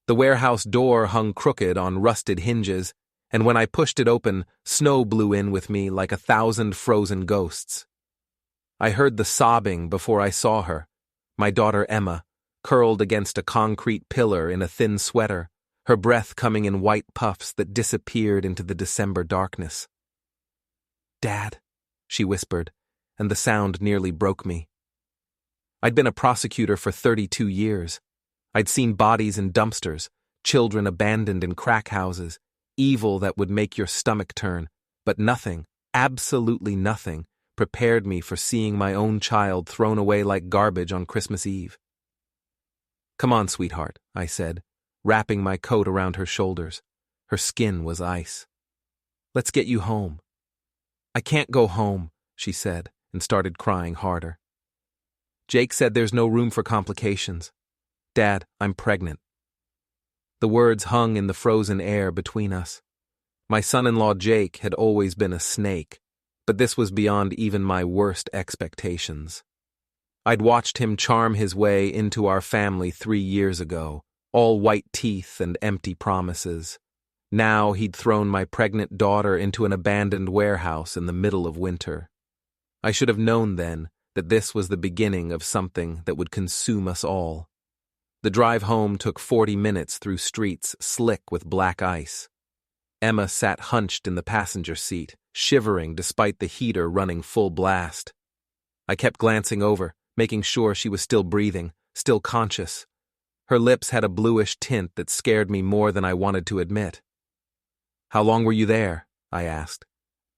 The warehouse door hung crooked on rusted hinges, and when I pushed it open, snow blew in with me like 1,000 frozen ghosts. I heard the sobbing before I saw her, my daughter Emma, curled against a concrete pillar in a thin sweater, her breath coming in white puffs that disappeared into the December darkness. "Dad," she whispered, and the sound nearly broke me. I'd been a prosecutor for 32 years. I'd seen bodies in dumpsters, children abandoned in crack houses, evil that would make your stomach turn, but nothing, absolutely nothing, prepared me for seeing my own child thrown away like garbage on Christmas Eve. "Come on, sweetheart," I said, wrapping my coat around her shoulders. Her skin was ice. "Let's get you home." "I can't go home," she said, and started crying harder. "Jake said there's no room for complications. Dad, I'm pregnant." The words hung in the frozen air between us. My son-in-law Jake had always been a snake, but this was beyond even my worst expectations. I'd watched him charm his way into our family 3 years ago, all white teeth and empty promises. Now he'd thrown my pregnant daughter into an abandoned warehouse in the middle of winter. I should have known then that this was the beginning of something that would consume us all. The drive home took 40 minutes through streets slick with black ice. Emma sat hunched in the passenger seat, shivering despite the heater running full blast. I kept glancing over, making sure she was still breathing, still conscious. Her lips had a bluish tint that scared me more than I wanted to admit. "How long were you there?" I asked.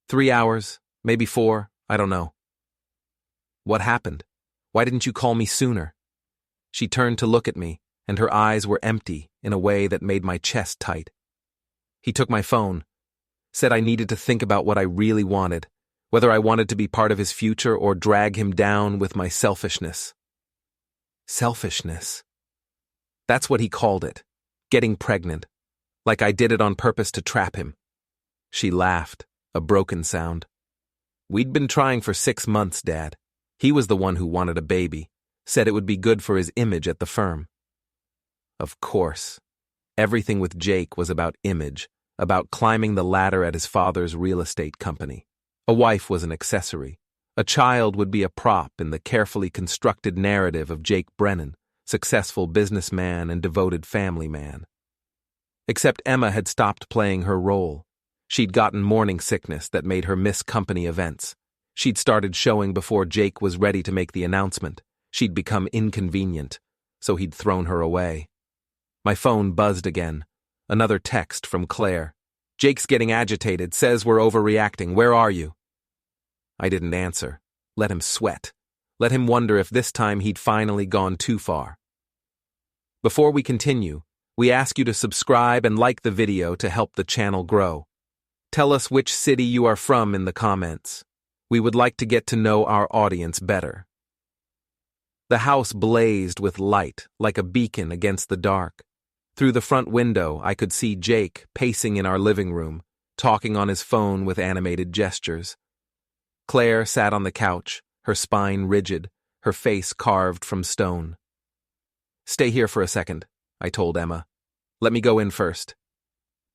3 hours, maybe 4, I don't know." "What happened? Why didn't you call me sooner?" She turned to look at me, and her eyes were empty in a way that made my chest tight. "He took my phone, said I needed to think about what I really wanted, whether I wanted to be part of his future or drag him down with my selfishness." Selfishness. That's what he called it, getting pregnant, like I did it on purpose to trap him. She laughed, a broken sound. "We'd been trying for 6 months, Dad. He was the one who wanted a baby, said it would be good for his image at the firm." Of course. Everything with Jake was about image, about climbing the ladder at his father's real estate company. A wife was an accessory. A child would be a prop in the carefully constructed narrative of Jake Brennan, successful businessman and devoted family man. Except Emma had stopped playing her role. She'd gotten morning sickness that made her miss company events. She'd started showing before Jake was ready to make the announcement. She'd become inconvenient, so he'd thrown her away. My phone buzzed again. Another text from Claire. "Jake's getting agitated, says we're overreacting. Where are you?" I didn't answer. Let him sweat. Let him wonder if this time he'd finally gone too far. Before we continue, we ask you to subscribe and like the video to help the channel grow. Tell us which city you are from in the comments. We would like to get to know our audience better. The house blazed with light, like a beacon against the dark. Through the front window, I could see Jake pacing in our living room, talking on his phone with animated gestures. Claire sat on the couch, her spine rigid, her face carved from stone. "Stay here for a second," I told Emma. "Let me go in first."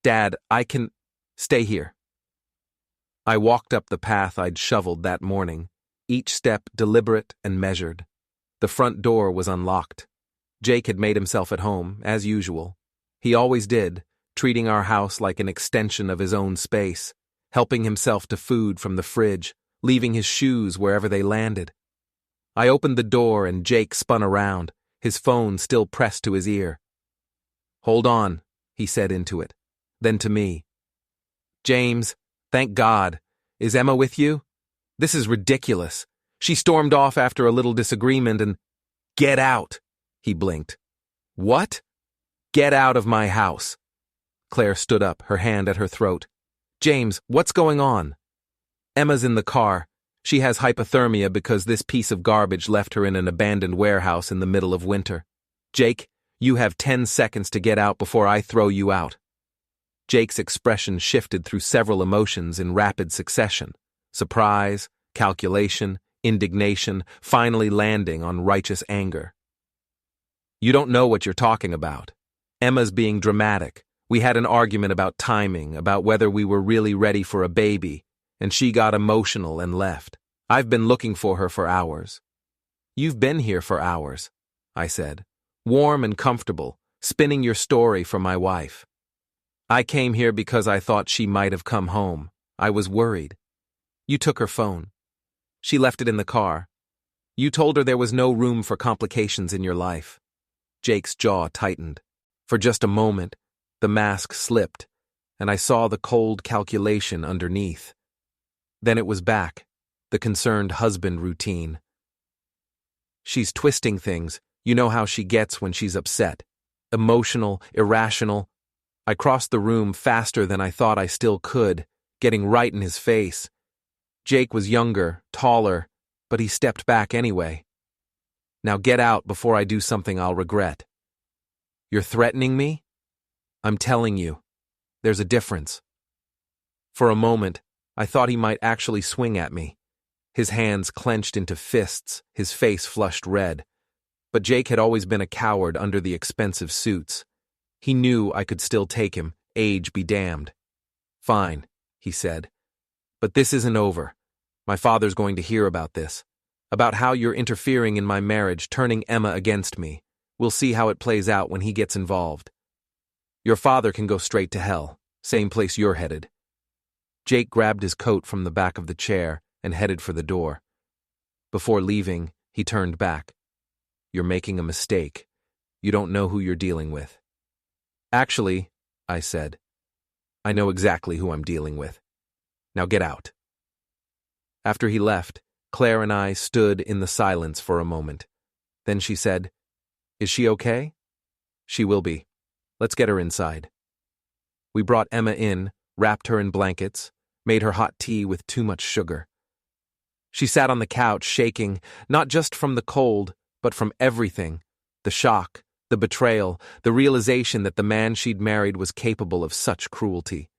"Dad, I can..." "Stay here." I walked up the path I'd shoveled that morning, each step deliberate and measured. The front door was unlocked. Jake had made himself at home, as usual. He always did, treating our house like an extension of his own space, helping himself to food from the fridge, leaving his shoes wherever they landed. I opened the door and Jake spun around, his phone still pressed to his ear. "Hold on," he said into it. Then to me. "James, thank God. Is Emma with you? This is ridiculous. She stormed off after a little disagreement and..." "Get out," he blinked. "What?" "Get out of my house." Claire stood up, her hand at her throat. "James, what's going on?" "Emma's in the car. She has hypothermia because this piece of garbage left her in an abandoned warehouse in the middle of winter. Jake, you have 10 seconds to get out before I throw you out." Jake's expression shifted through several emotions in rapid succession. Surprise, calculation, indignation, finally landing on righteous anger. "You don't know what you're talking about. Emma's being dramatic. We had an argument about timing, about whether we were really ready for a baby, and she got emotional and left. I've been looking for her for hours." "You've been here for hours," I said, "warm and comfortable, spinning your story for my wife." "I came here because I thought she might have come home. I was worried." "You took her phone." "She left it in the car." "You told her there was no room for complications in your life." Jake's jaw tightened. For just a moment, the mask slipped, and I saw the cold calculation underneath. Then it was back, the concerned husband routine. "She's twisting things. You know how she gets when she's upset. Emotional, irrational." I crossed the room faster than I thought I still could, getting right in his face. Jake was younger, taller, but he stepped back anyway. "Now get out before I do something I'll regret." "You're threatening me?" "I'm telling you. There's a difference." For a moment, I thought he might actually swing at me. His hands clenched into fists, his face flushed red. But Jake had always been a coward under the expensive suits. He knew I could still take him, age be damned. "Fine," he said. "But this isn't over. My father's going to hear about this. About how you're interfering in my marriage, turning Emma against me. We'll see how it plays out when he gets involved. Your father can go straight to hell, same place you're headed." Jake grabbed his coat from the back of the chair and headed for the door. Before leaving, he turned back. "You're making a mistake. You don't know who you're dealing with." "Actually," I said, "I know exactly who I'm dealing with. Now get out." After he left, Claire and I stood in the silence for a moment. Then she said, "Is she okay?" "She will be. Let's get her inside." We brought Emma in, wrapped her in blankets, made her hot tea with too much sugar. She sat on the couch shaking, not just from the cold, but from everything: the shock, the betrayal, the realization that the man she'd married was capable of such cruelty.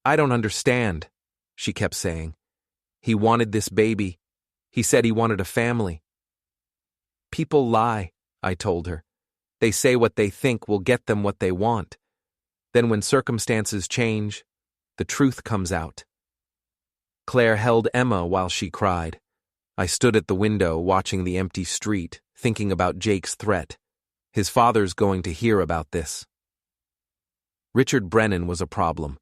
"I don't understand," she kept saying. "He wanted this baby. He said he wanted a family." "People lie," I told her. "They say what they think will get them what they want. Then when circumstances change, the truth comes out." Claire held Emma while she cried. I stood at the window watching the empty street, thinking about Jake's threat. His father's going to hear about this. Richard Brennan was a problem.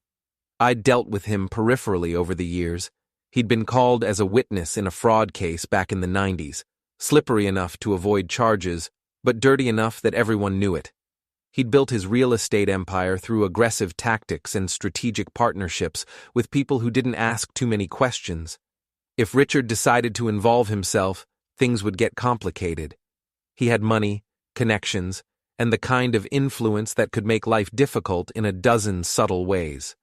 I'd dealt with him peripherally over the years. He'd been called as a witness in a fraud case back in the 90s, slippery enough to avoid charges, but dirty enough that everyone knew it. He'd built his real estate empire through aggressive tactics and strategic partnerships with people who didn't ask too many questions. If Richard decided to involve himself, things would get complicated. He had money, connections, and the kind of influence that could make life difficult in a dozen subtle ways.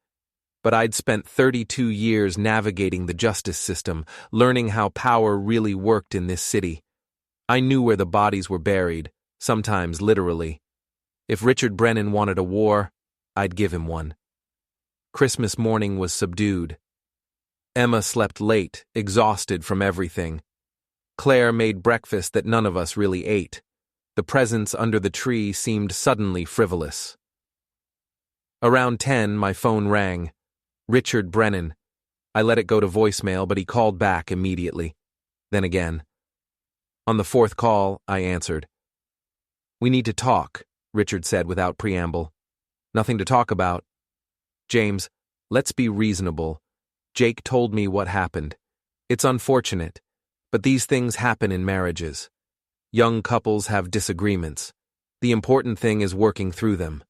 But I'd spent 32 years navigating the justice system, learning how power really worked in this city. I knew where the bodies were buried, sometimes literally. If Richard Brennan wanted a war, I'd give him one. Christmas morning was subdued. Emma slept late, exhausted from everything. Claire made breakfast that none of us really ate. The presents under the tree seemed suddenly frivolous. Around 10, my phone rang. Richard Brennan. I let it go to voicemail, but he called back immediately. Then again. On the fourth call, I answered. "We need to talk," Richard said without preamble. "Nothing to talk about." "James, let's be reasonable. Jake told me what happened. It's unfortunate, but these things happen in marriages. Young couples have disagreements. The important thing is working through them.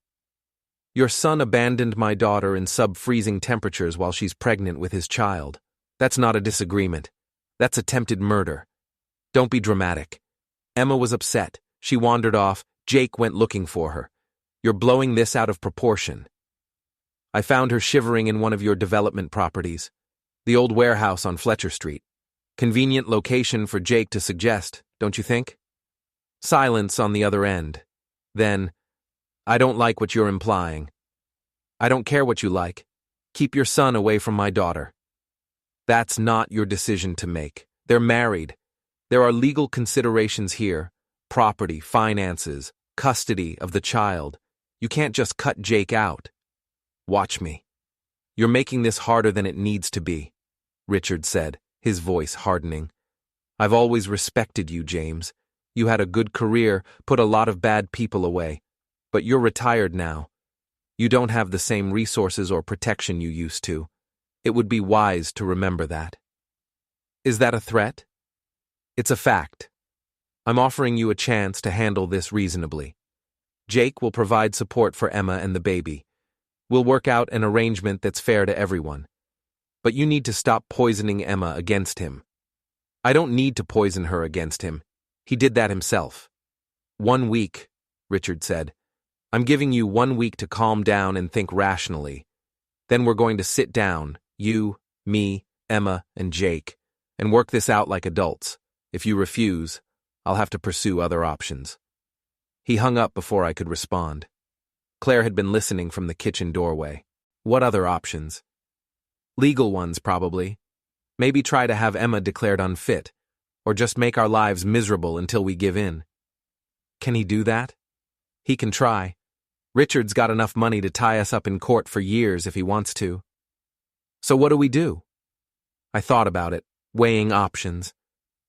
Your son abandoned my daughter in sub-freezing temperatures while she's pregnant with his child. That's not a disagreement. That's attempted murder. Don't be dramatic. Emma was upset. She wandered off. Jake went looking for her. You're blowing this out of proportion. I found her shivering in one of your development properties. The old warehouse on Fletcher Street. Convenient location for Jake to suggest, don't you think?" Silence on the other end. Then, "I don't like what you're implying." "I don't care what you like. Keep your son away from my daughter." "That's not your decision to make. They're married. There are legal considerations here: property, finances, custody of the child. You can't just cut Jake out. Watch me. You're making this harder than it needs to be, Richard said, his voice hardening. I've always respected you, James. You had a good career, put a lot of bad people away. But you're retired now. You don't have the same resources or protection you used to. It would be wise to remember that. Is that a threat? It's a fact. I'm offering you a chance to handle this reasonably. Jake will provide support for Emma and the baby. We'll work out an arrangement that's fair to everyone. But you need to stop poisoning Emma against him. I don't need to poison her against him. He did that himself. 1 week, Richard said. I'm giving you 1 week to calm down and think rationally. Then we're going to sit down, you, me, Emma, and Jake, and work this out like adults. If you refuse, I'll have to pursue other options. He hung up before I could respond. Claire had been listening from the kitchen doorway. What other options? Legal ones, probably. Maybe try to have Emma declared unfit, or just make our lives miserable until we give in. Can he do that? He can try. Richard's got enough money to tie us up in court for years if he wants to. So what do we do? I thought about it, weighing options.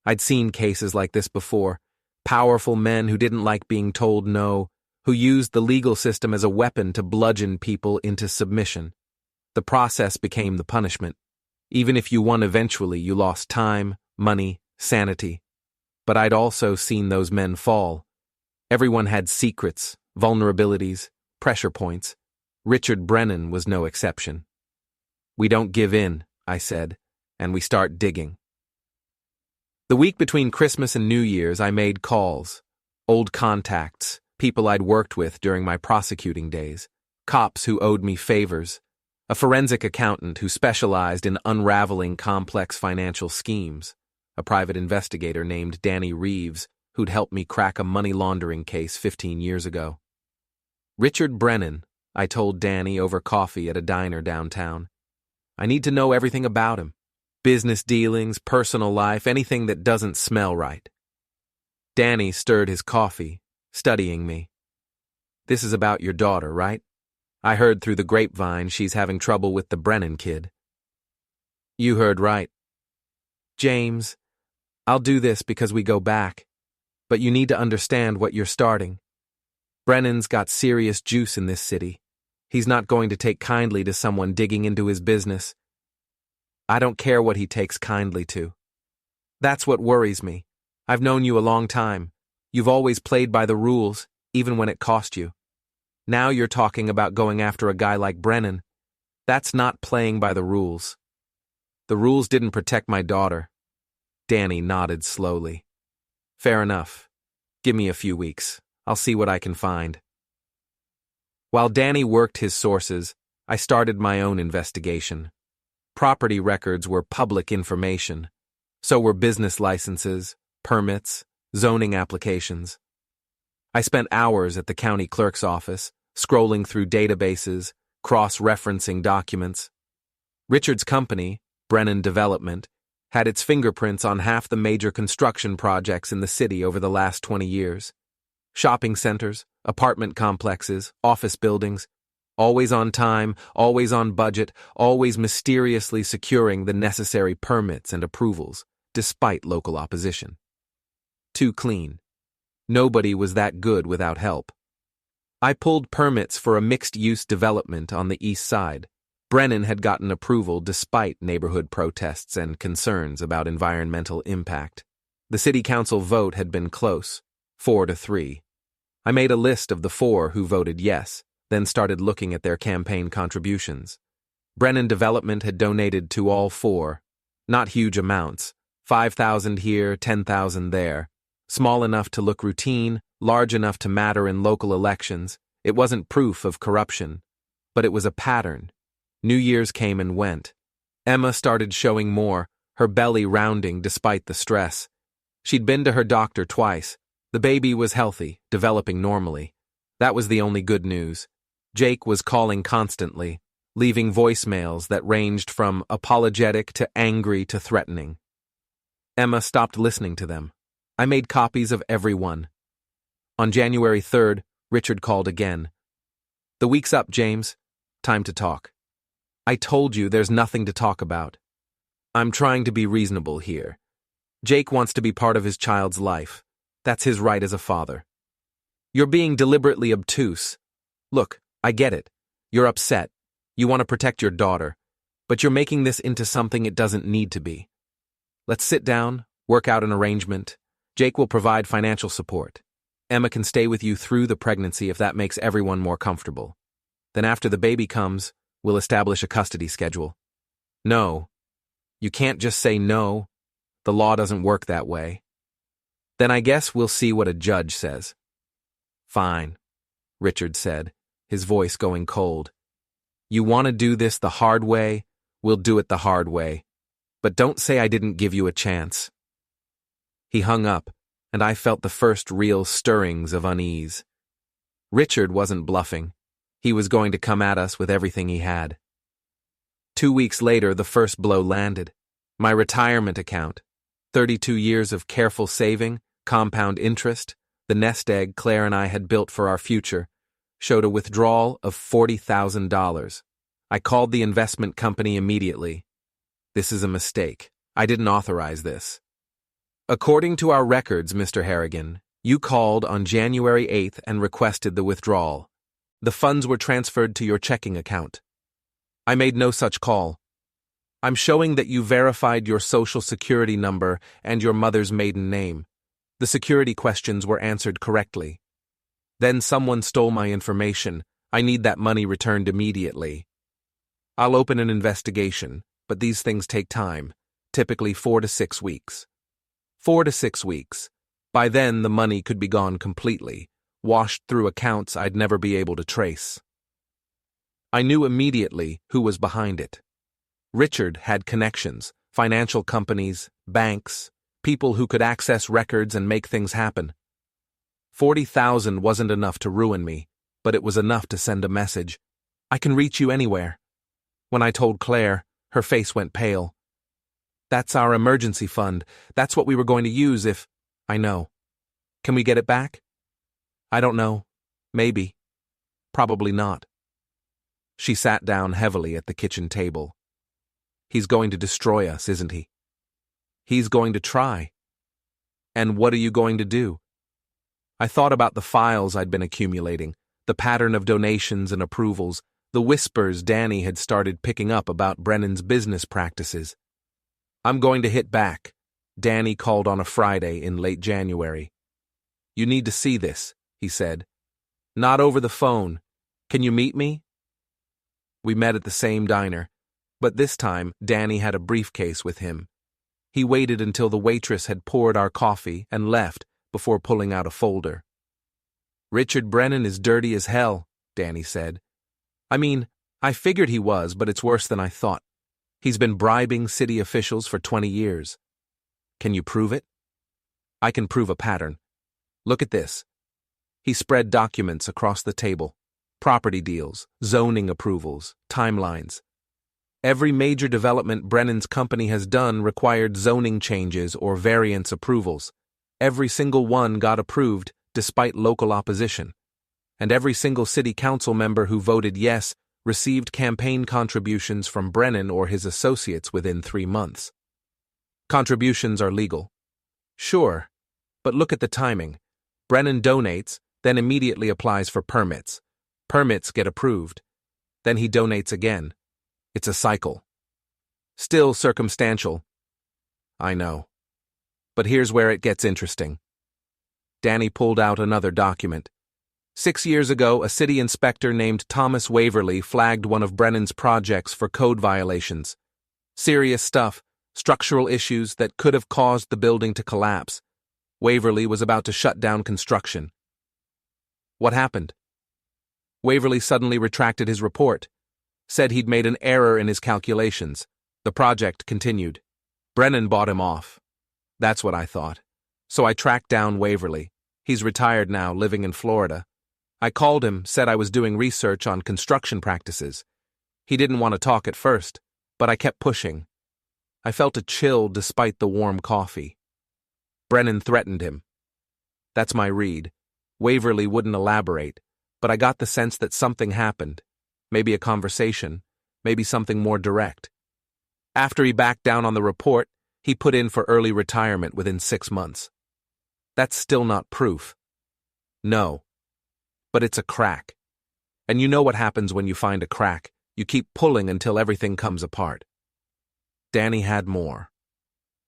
I'd seen cases like this before. Powerful men who didn't like being told no, who used the legal system as a weapon to bludgeon people into submission. The process became the punishment. Even if you won eventually, you lost time, money, sanity. But I'd also seen those men fall. Everyone had secrets, vulnerabilities, pressure points. Richard Brennan was no exception. We don't give in, I said, and we start digging. The week between Christmas and New Year's, I made calls. Old contacts, people I'd worked with during my prosecuting days, cops who owed me favors, a forensic accountant who specialized in unraveling complex financial schemes, a private investigator named Danny Reeves who'd helped me crack a money laundering case 15 years ago. Richard Brennan, I told Danny over coffee at a diner downtown. I need to know everything about him. Business dealings, personal life, anything that doesn't smell right. Danny stirred his coffee, studying me. This is about your daughter, right? I heard through the grapevine she's having trouble with the Brennan kid. You heard right. James, I'll do this because we go back, but you need to understand what you're starting. Brennan's got serious juice in this city. He's not going to take kindly to someone digging into his business. I don't care what he takes kindly to. That's what worries me. I've known you a long time. You've always played by the rules, even when it cost you. Now you're talking about going after a guy like Brennan. That's not playing by the rules. The rules didn't protect my daughter. Danny nodded slowly. Fair enough. Give me a few weeks. I'll see what I can find. While Danny worked his sources, I started my own investigation. Property records were public information. So were business licenses, permits, zoning applications. I spent hours at the county clerk's office, scrolling through databases, cross-referencing documents. Richard's company, Brennan Development, had its fingerprints on half the major construction projects in the city over the last 20 years. Shopping centers, apartment complexes, office buildings, always on time, always on budget, always mysteriously securing the necessary permits and approvals, despite local opposition. Too clean. Nobody was that good without help. I pulled permits for a mixed-use development on the east side. Brennan had gotten approval despite neighborhood protests and concerns about environmental impact. The city council vote had been close, 4-3. I made a list of the 4 who voted yes, then started looking at their campaign contributions. Brennan Development had donated to all 4, not huge amounts, 5,000 here, 10,000 there, small enough to look routine, large enough to matter in local elections. It wasn't proof of corruption, but it was a pattern. New Year's came and went. Emma started showing more, her belly rounding despite the stress. She'd been to her doctor twice. The baby was healthy, developing normally. That was the only good news. Jake was calling constantly, leaving voicemails that ranged from apologetic to angry to threatening. Emma stopped listening to them. I made copies of every one. On January 3rd, Richard called again. The week's up, James. Time to talk. I told you there's nothing to talk about. I'm trying to be reasonable here. Jake wants to be part of his child's life. That's his right as a father. You're being deliberately obtuse. Look, I get it. You're upset. You want to protect your daughter. But you're making this into something it doesn't need to be. Let's sit down, work out an arrangement. Jake will provide financial support. Emma can stay with you through the pregnancy if that makes everyone more comfortable. Then after the baby comes, we'll establish a custody schedule. No. You can't just say no. The law doesn't work that way. Then I guess we'll see what a judge says. Fine, Richard said, his voice going cold. You want to do this the hard way? We'll do it the hard way. But don't say I didn't give you a chance. He hung up, and I felt the first real stirrings of unease. Richard wasn't bluffing. He was going to come at us with everything he had. 2 weeks later, the first blow landed. My retirement account, 32 years of careful saving, compound interest, the nest egg Claire and I had built for our future, showed a withdrawal of $40,000. I called the investment company immediately. This is a mistake. I didn't authorize this. According to our records, Mr. Harrigan, you called on January 8th and requested the withdrawal. The funds were transferred to your checking account. I made no such call. I'm showing that you verified your social security number and your mother's maiden name. The security questions were answered correctly. Then someone stole my information. I need that money returned immediately. I'll open an investigation, but these things take time, typically 4 to 6 weeks. 4 to 6 weeks. By then, the money could be gone completely, washed through accounts I'd never be able to trace. I knew immediately who was behind it. Richard had connections, financial companies, banks, people who could access records and make things happen. 40,000 wasn't enough to ruin me, but it was enough to send a message. I can reach you anywhere. When I told Claire, her face went pale. That's our emergency fund. That's what we were going to use if... I know. Can we get it back? I don't know. Maybe. Probably not. She sat down heavily at the kitchen table. He's going to destroy us, isn't he? He's going to try. And what are you going to do? I thought about the files I'd been accumulating, the pattern of donations and approvals, the whispers Danny had started picking up about Brennan's business practices. I'm going to hit back. Danny called on a Friday in late January. You need to see this, he said. Not over the phone. Can you meet me? We met at the same diner, but this time Danny had a briefcase with him. He waited until the waitress had poured our coffee and left before pulling out a folder. Richard Brennan is dirty as hell, Danny said. I mean, I figured he was, but it's worse than I thought. He's been bribing city officials for 20 years. Can you prove it? I can prove a pattern. Look at this. He spread documents across the table. Property deals, zoning approvals, timelines. Every major development Brennan's company has done required zoning changes or variance approvals. Every single one got approved despite local opposition. And every single city council member who voted yes received campaign contributions from Brennan or his associates within 3 months. Contributions are legal. Sure, but look at the timing. Brennan donates, then immediately applies for permits. Permits get approved. Then he donates again. It's a cycle. Still circumstantial. I know. But here's where it gets interesting. Danny pulled out another document. 6 years ago, a city inspector named Thomas Waverly flagged one of Brennan's projects for code violations. Serious stuff, structural issues that could have caused the building to collapse. Waverly was about to shut down construction. What happened? Waverly suddenly retracted his report, said he'd made an error in his calculations. The project continued. Brennan bought him off. That's what I thought. So I tracked down Waverly. He's retired now, living in Florida. I called him, said I was doing research on construction practices. He didn't want to talk at first, but I kept pushing. I felt a chill despite the warm coffee. Brennan threatened him. That's my read. Waverly wouldn't elaborate. but I got the sense that something happened. Maybe a conversation, maybe something more direct. After he backed down on the report, he put in for early retirement within 6 months. That's still not proof. No. But it's a crack. And you know what happens when you find a crack. You keep pulling until everything comes apart. Danny had more.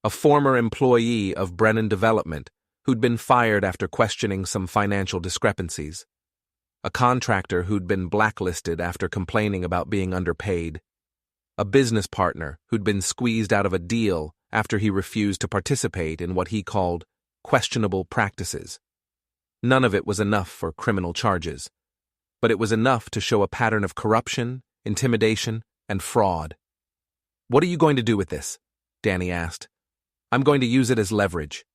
A former employee of Brennan Development who'd been fired after questioning some financial discrepancies. A contractor who'd been blacklisted after complaining about being underpaid. A business partner who'd been squeezed out of a deal after he refused to participate in what he called questionable practices. None of it was enough for criminal charges, but it was enough to show a pattern of corruption, intimidation, and fraud. "What are you going to do with this?" Danny asked. "I'm going to use it as leverage."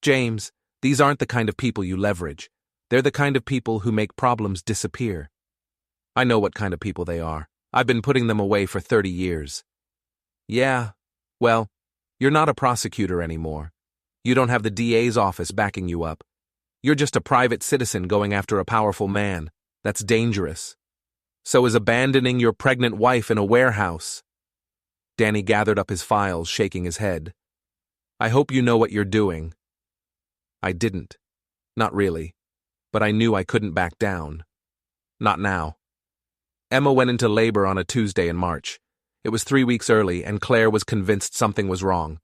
"James, these aren't the kind of people you leverage. They're the kind of people who make problems disappear." "I know what kind of people they are. I've been putting them away for 30 years. "Yeah, well, you're not a prosecutor anymore. You don't have the DA's office backing you up. You're just a private citizen going after a powerful man. That's dangerous. So is abandoning your pregnant wife in a warehouse." Danny gathered up his files, shaking his head. "I hope you know what you're doing." I didn't. Not really. But I knew I couldn't back down. Not now. Emma went into labor on a Tuesday in March. It was 3 weeks early, and Claire was convinced something was wrong.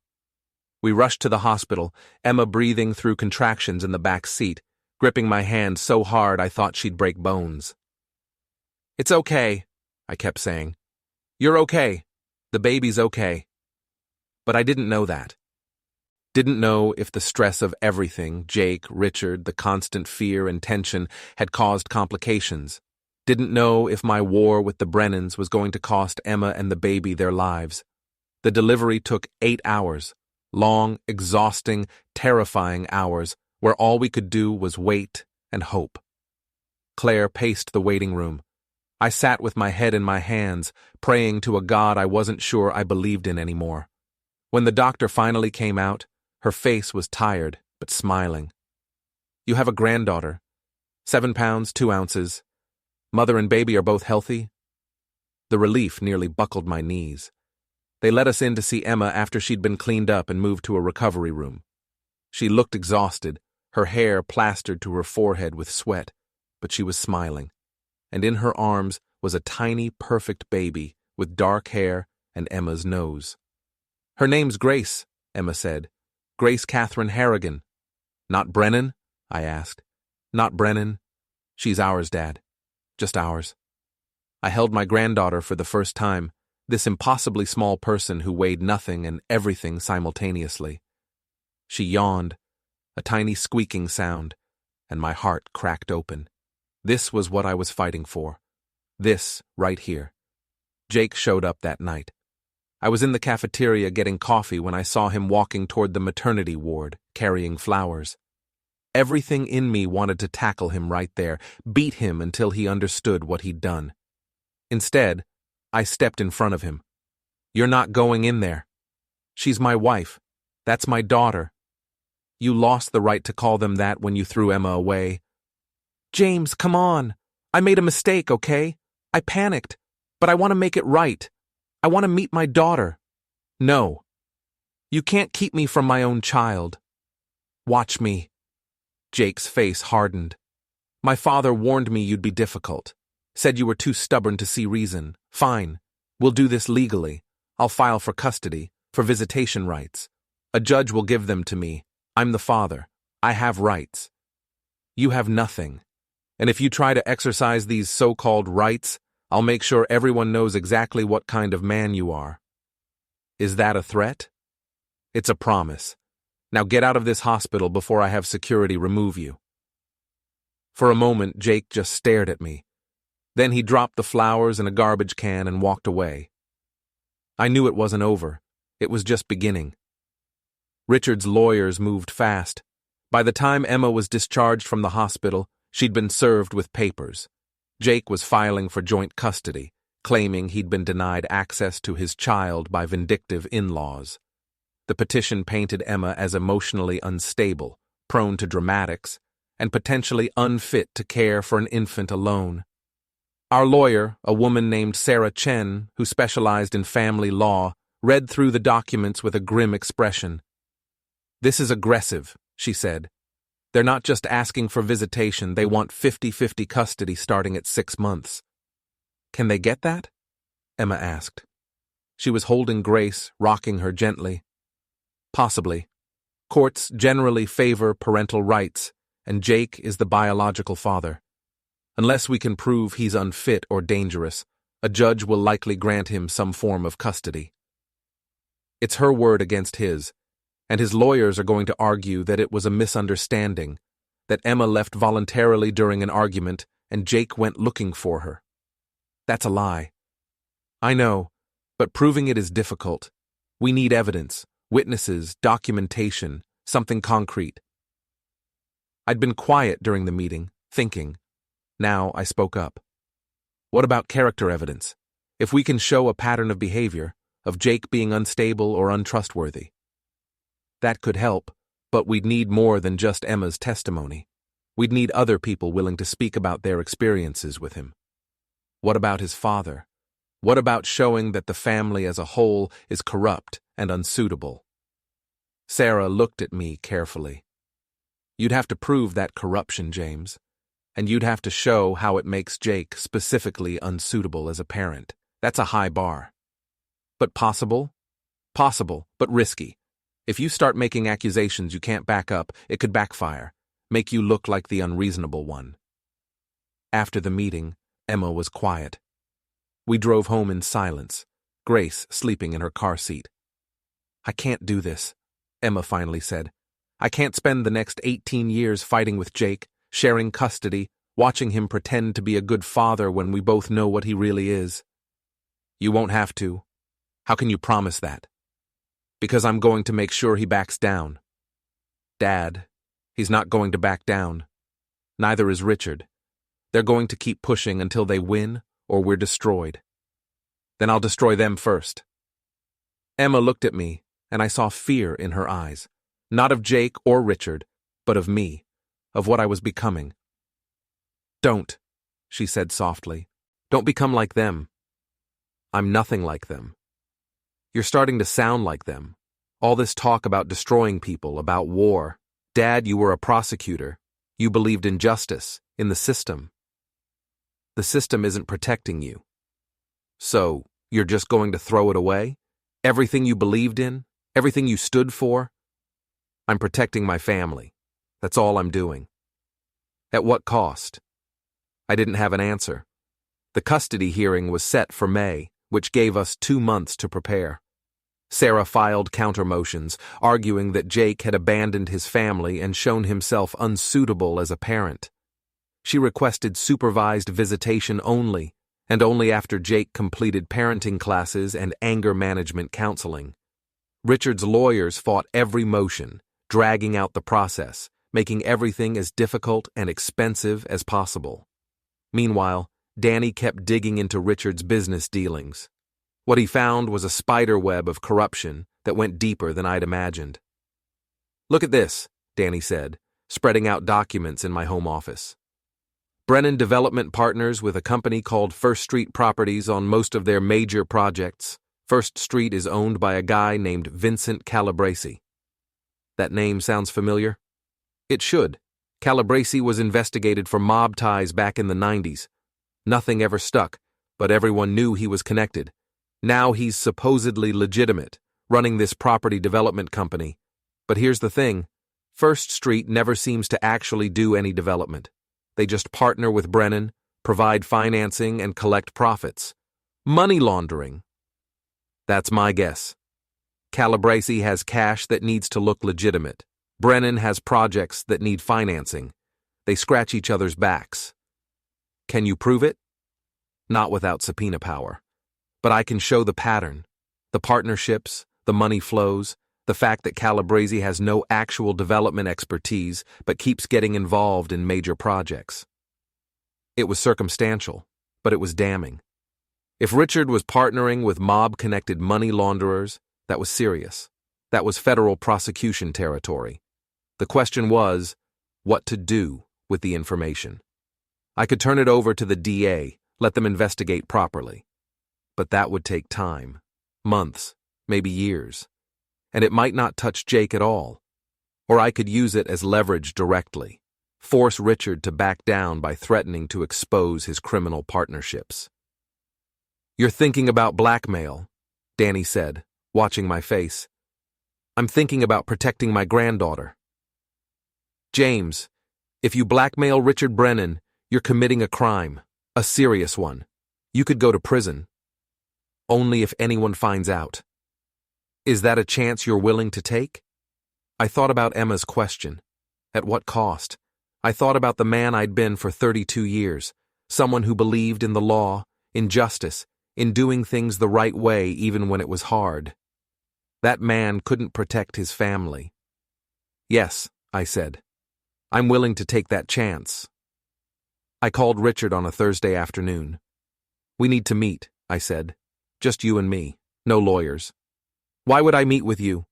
We rushed to the hospital, Emma breathing through contractions in the back seat, gripping my hand so hard I thought she'd break bones. "It's okay," I kept saying. "You're okay. The baby's okay." But I didn't know that. Didn't know if the stress of everything, Jake, Richard, the constant fear and tension, had caused complications. Didn't know if my war with the Brennans was going to cost Emma and the baby their lives. The delivery took 8 hours. Long, exhausting, terrifying hours where all we could do was wait and hope. Claire paced the waiting room. I sat with my head in my hands, praying to a God I wasn't sure I believed in anymore. When the doctor finally came out, her face was tired, but smiling. "You have a granddaughter. 7 pounds, 2 ounces. Mother and baby are both healthy?" The relief nearly buckled my knees. They let us in to see Emma after she'd been cleaned up and moved to a recovery room. She looked exhausted, her hair plastered to her forehead with sweat, but she was smiling. And in her arms was a tiny, perfect baby with dark hair and Emma's nose. "Her name's Grace," Emma said. "Grace Catherine Harrigan." "Not Brennan?" I asked. "Not Brennan. She's ours, Dad. Just ours." I held my granddaughter for the first time, this impossibly small person who weighed nothing and everything simultaneously. She yawned, a tiny squeaking sound, and my heart cracked open. This was what I was fighting for. This, right here. Jake showed up that night. I was in the cafeteria getting coffee when I saw him walking toward the maternity ward, carrying flowers. Everything in me wanted to tackle him right there, beat him until he understood what he'd done. Instead, I stepped in front of him. "You're not going in there. She's my wife. That's my daughter. You lost the right to call them that when you threw Emma away." "James, come on. I made a mistake, okay? I panicked, but I want to make it right. I want to meet my daughter." "No. You can't keep me from my own child. Watch me." Jake's face hardened. "My father warned me you'd be difficult. Said you were too stubborn to see reason. Fine. We'll do this legally. I'll file for custody, for visitation rights. A judge will give them to me. I'm the father. I have rights. You have nothing. And if you try to exercise these so-called rights, I'll make sure everyone knows exactly what kind of man you are." Is that a threat? It's a promise. Now get out of this hospital before I have security remove you. For a moment, Jake just stared at me. Then he dropped the flowers in a garbage can and walked away. I knew it wasn't over. It was just beginning. Richard's lawyers moved fast. By the time Emma was discharged from the hospital, she'd been served with papers. Jake was filing for joint custody, claiming he'd been denied access to his child by vindictive in-laws. The petition painted Emma as emotionally unstable, prone to dramatics, and potentially unfit to care for an infant alone. Our lawyer, a woman named Sarah Chen, who specialized in family law, read through the documents with a grim expression. "This is aggressive," she said. "They're not just asking for visitation, they want 50-50 custody starting at 6 months. "Can they get that?" Emma asked. She was holding Grace, rocking her gently. "Possibly. Courts generally favor parental rights, and Jake is the biological father. Unless we can prove he's unfit or dangerous, a judge will likely grant him some form of custody." It's her word against his, and his lawyers are going to argue that it was a misunderstanding, that Emma left voluntarily during an argument and Jake went looking for her. That's a lie. I know, but proving it is difficult. We need evidence, witnesses, documentation, something concrete. I'd been quiet during the meeting, thinking. Now I spoke up. "What about character evidence? If we can show a pattern of behavior, of Jake being unstable or untrustworthy." "That could help, but we'd need more than just Emma's testimony. We'd need other people willing to speak about their experiences with him." "What about his father? What about showing that the family as a whole is corrupt and unsuitable?" Sarah looked at me carefully. "You'd have to prove that corruption, James. And you'd have to show how it makes Jake specifically unsuitable as a parent. That's a high bar." "But possible?" "Possible, but risky. If you start making accusations you can't back up, it could backfire, make you look like the unreasonable one." After the meeting, Emma was quiet. We drove home in silence, Grace sleeping in her car seat. "I can't do this," Emma finally said. "I can't spend the next 18 years fighting with Jake, sharing custody, watching him pretend to be a good father when we both know what he really is." "You won't have to. How can you promise that?" "Because I'm going to make sure he backs down." "Dad, he's not going to back down. Neither is Richard. They're going to keep pushing until they win or we're destroyed." "Then I'll destroy them first." Emma looked at me, and I saw fear in her eyes, not of Jake or Richard, but of me, of what I was becoming. "Don't," she said softly. "Don't become like them." "I'm nothing like them." "You're starting to sound like them. All this talk about destroying people, about war. Dad, you were a prosecutor. You believed in justice, in the system. The system isn't protecting you. So, you're just going to throw it away? Everything you believed in? Everything you stood for?" "I'm protecting my family. That's all I'm doing." "At what cost?" I didn't have an answer. The custody hearing was set for May, which gave us 2 months to prepare. Sarah filed counter-motions, arguing that Jake had abandoned his family and shown himself unsuitable as a parent. She requested supervised visitation only, and only after Jake completed parenting classes and anger management counseling. Richard's lawyers fought every motion, dragging out the process, making everything as difficult and expensive as possible. Meanwhile, Danny kept digging into Richard's business dealings. What he found was a spider web of corruption that went deeper than I'd imagined. "Look at this," Danny said, spreading out documents in my home office. Brennan Development partners with a company called First Street Properties on most of their major projects. First Street is owned by a guy named Vincent Calabresi. That name sounds familiar? It should. Calabresi was investigated for mob ties back in the 90s. Nothing ever stuck, but everyone knew he was connected. Now he's supposedly legitimate, running this property development company. But here's the thing. First Street never seems to actually do any development. They just partner with Brennan, provide financing, and collect profits. Money laundering. That's my guess. Calabresi has cash that needs to look legitimate. Brennan has projects that need financing. They scratch each other's backs. Can you prove it? Not without subpoena power. But I can show the pattern, the partnerships, the money flows, the fact that Calabresi has no actual development expertise but keeps getting involved in major projects. It was circumstantial, but it was damning. If Richard was partnering with mob-connected money launderers, that was serious. That was federal prosecution territory. The question was, what to do with the information. I could turn it over to the DA, let them investigate properly. But that would take time, months, maybe years. And it might not touch Jake at all. Or I could use it as leverage directly, force Richard to back down by threatening to expose his criminal partnerships. "You're thinking about blackmail," Danny said, watching my face. "I'm thinking about protecting my granddaughter." "James, if you blackmail Richard Brennan, you're committing a crime, a serious one. You could go to prison. Only if anyone finds out. Is that a chance you're willing to take?" I thought about Emma's question. At what cost? I thought about the man I'd been for 32 years, someone who believed in the law, in justice, in doing things the right way even when it was hard. That man couldn't protect his family. "Yes," I said. "I'm willing to take that chance." I called Richard on a Thursday afternoon. "We need to meet," I said. "Just you and me, no lawyers." "Why would I meet with you?"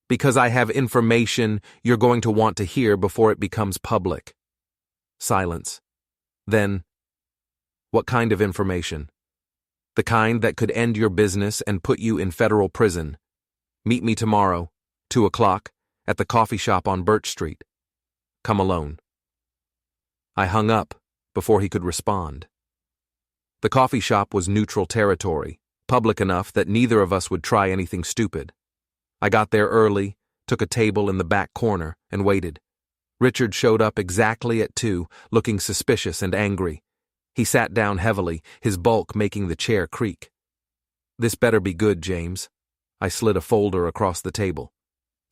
"Because I have information you're going to want to hear before it becomes public." Silence. Then, "What kind of information?" "The kind that could end your business and put you in federal prison. Meet me tomorrow, 2 o'clock, at the coffee shop on Birch Street. Come alone." I hung up before he could respond. The coffee shop was neutral territory, public enough that neither of us would try anything stupid. I got there early, took a table in the back corner, and waited. Richard showed up exactly at 2, looking suspicious and angry. He sat down heavily, his bulk making the chair creak. "This better be good, James." I slid a folder across the table.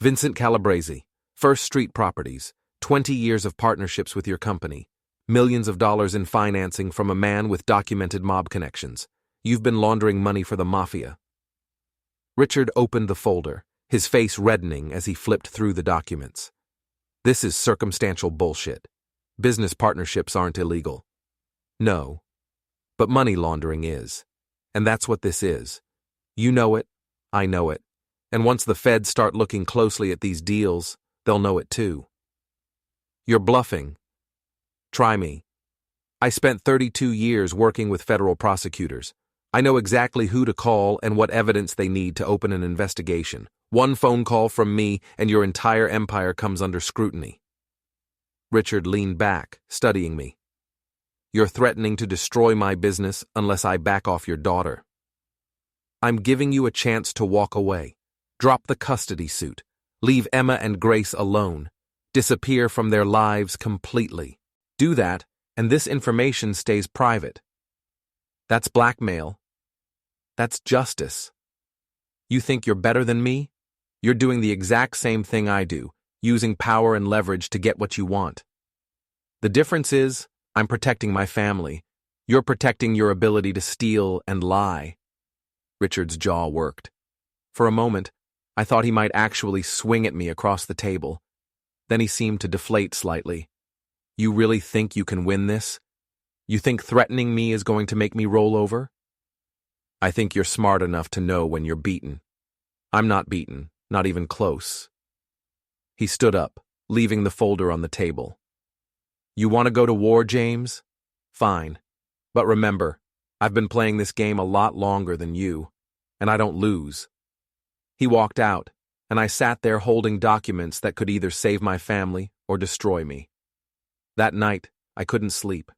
"Vincent Calabrese, First Street Properties, 20 years of partnerships with your company. Millions of dollars in financing from a man with documented mob connections. You've been laundering money for the mafia." Richard opened the folder, his face reddening as he flipped through the documents. "This is circumstantial bullshit. Business partnerships aren't illegal." "No. But money laundering is. And that's what this is. You know it, I know it. And once the feds start looking closely at these deals, they'll know it too." "You're bluffing." "Try me. I spent 32 years working with federal prosecutors. I know exactly who to call and what evidence they need to open an investigation. One phone call from me and your entire empire comes under scrutiny." Richard leaned back, studying me. "You're threatening to destroy my business unless I back off your daughter." "I'm giving you a chance to walk away. Drop the custody suit. Leave Emma and Grace alone. Disappear from their lives completely. Do that, and this information stays private." "That's blackmail." "That's justice." "You think you're better than me? You're doing the exact same thing I do, using power and leverage to get what you want. The difference is, I'm protecting my family. You're protecting your ability to steal and lie." Richard's jaw worked. For a moment, I thought he might actually swing at me across the table. Then he seemed to deflate slightly. "You really think you can win this? You think threatening me is going to make me roll over?" "I think you're smart enough to know when you're beaten." "I'm not beaten, not even close." He stood up, leaving the folder on the table. "You want to go to war, James? Fine. But remember, I've been playing this game a lot longer than you, and I don't lose." He walked out, and I sat there holding documents that could either save my family or destroy me. That night, I couldn't sleep.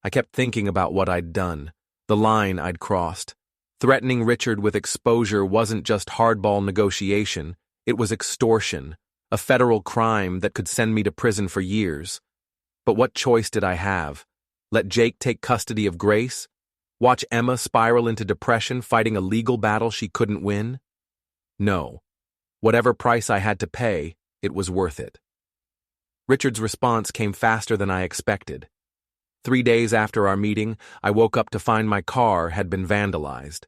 I kept thinking about what I'd done, the line I'd crossed. Threatening Richard with exposure wasn't just hardball negotiation, it was extortion, a federal crime that could send me to prison for years. But what choice did I have? Let Jake take custody of Grace? Watch Emma spiral into depression fighting a legal battle she couldn't win? No. Whatever price I had to pay, it was worth it. Richard's response came faster than I expected. 3 days after our meeting, I woke up to find my car had been vandalized.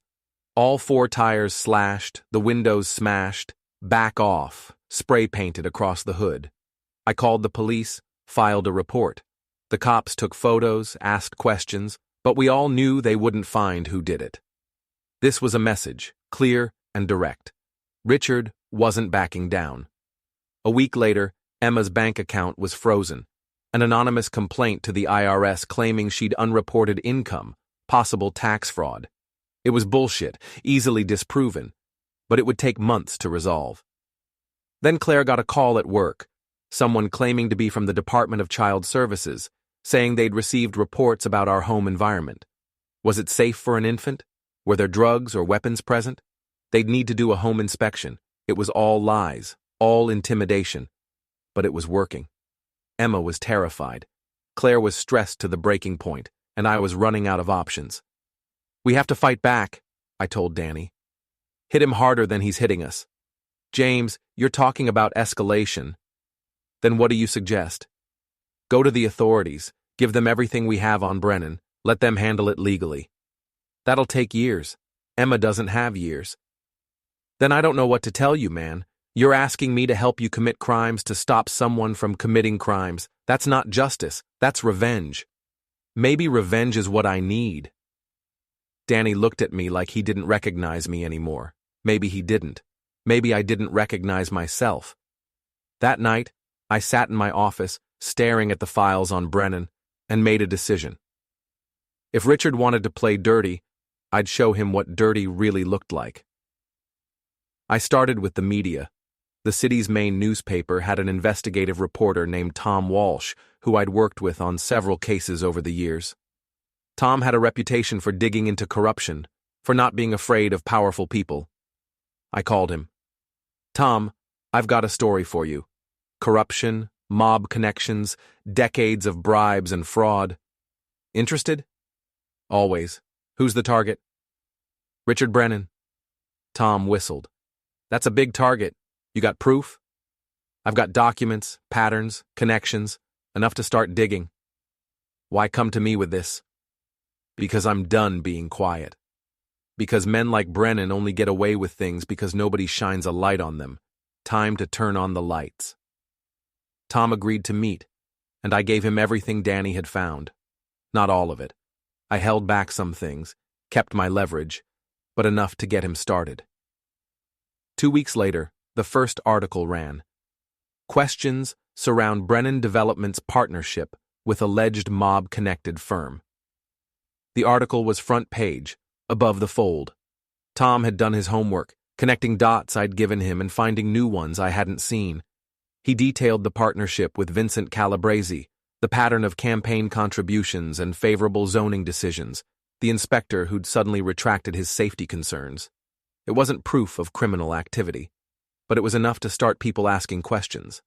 All 4 tires slashed, the windows smashed, "Back off," spray painted across the hood. I called the police, filed a report. The cops took photos, asked questions, but we all knew they wouldn't find who did it. This was a message, clear and direct. Richard wasn't backing down. A week later, Emma's bank account was frozen. An anonymous complaint to the IRS claiming she'd unreported income, possible tax fraud. It was bullshit, easily disproven, but it would take months to resolve. Then Claire got a call at work, someone claiming to be from the Department of Child Services, saying they'd received reports about our home environment. Was it safe for an infant? Were there drugs or weapons present? They'd need to do a home inspection. It was all lies, all intimidation. But it was working. Emma was terrified. Claire was stressed to the breaking point, and I was running out of options. "We have to fight back," I told Danny. "Hit him harder than he's hitting us." "James, you're talking about escalation." "Then what do you suggest?" "Go to the authorities, give them everything we have on Brennan, let them handle it legally." "That'll take years. Emma doesn't have years." "Then I don't know what to tell you, man. You're asking me to help you commit crimes to stop someone from committing crimes. That's not justice, that's revenge. Maybe revenge is what I need." Danny looked at me like he didn't recognize me anymore. Maybe he didn't. Maybe I didn't recognize myself. That night, I sat in my office, staring at the files on Brennan, and made a decision. If Richard wanted to play dirty, I'd show him what dirty really looked like. I started with the media. The city's main newspaper had an investigative reporter named Tom Walsh, who I'd worked with on several cases over the years. Tom had a reputation for digging into corruption, for not being afraid of powerful people. I called him. "Tom, I've got a story for you. Corruption, mob connections, decades of bribes and fraud. Interested?" "Always. Who's the target?" "Richard Brennan." Tom whistled. "That's a big target. You got proof?" "I've got documents, patterns, connections, enough to start digging." "Why come to me with this?" "Because I'm done being quiet. Because men like Brennan only get away with things because nobody shines a light on them. Time to turn on the lights." Tom agreed to meet, and I gave him everything Danny had found. Not all of it. I held back some things, kept my leverage, but enough to get him started. 2 weeks later, the first article ran. Questions surround Brennan Development's partnership with alleged mob-connected firm. The article was front page, above the fold. Tom had done his homework, connecting dots I'd given him and finding new ones I hadn't seen. He detailed the partnership with Vincent Calabrese, the pattern of campaign contributions and favorable zoning decisions, the inspector who'd suddenly retracted his safety concerns. It wasn't proof of criminal activity, but it was enough to start people asking questions.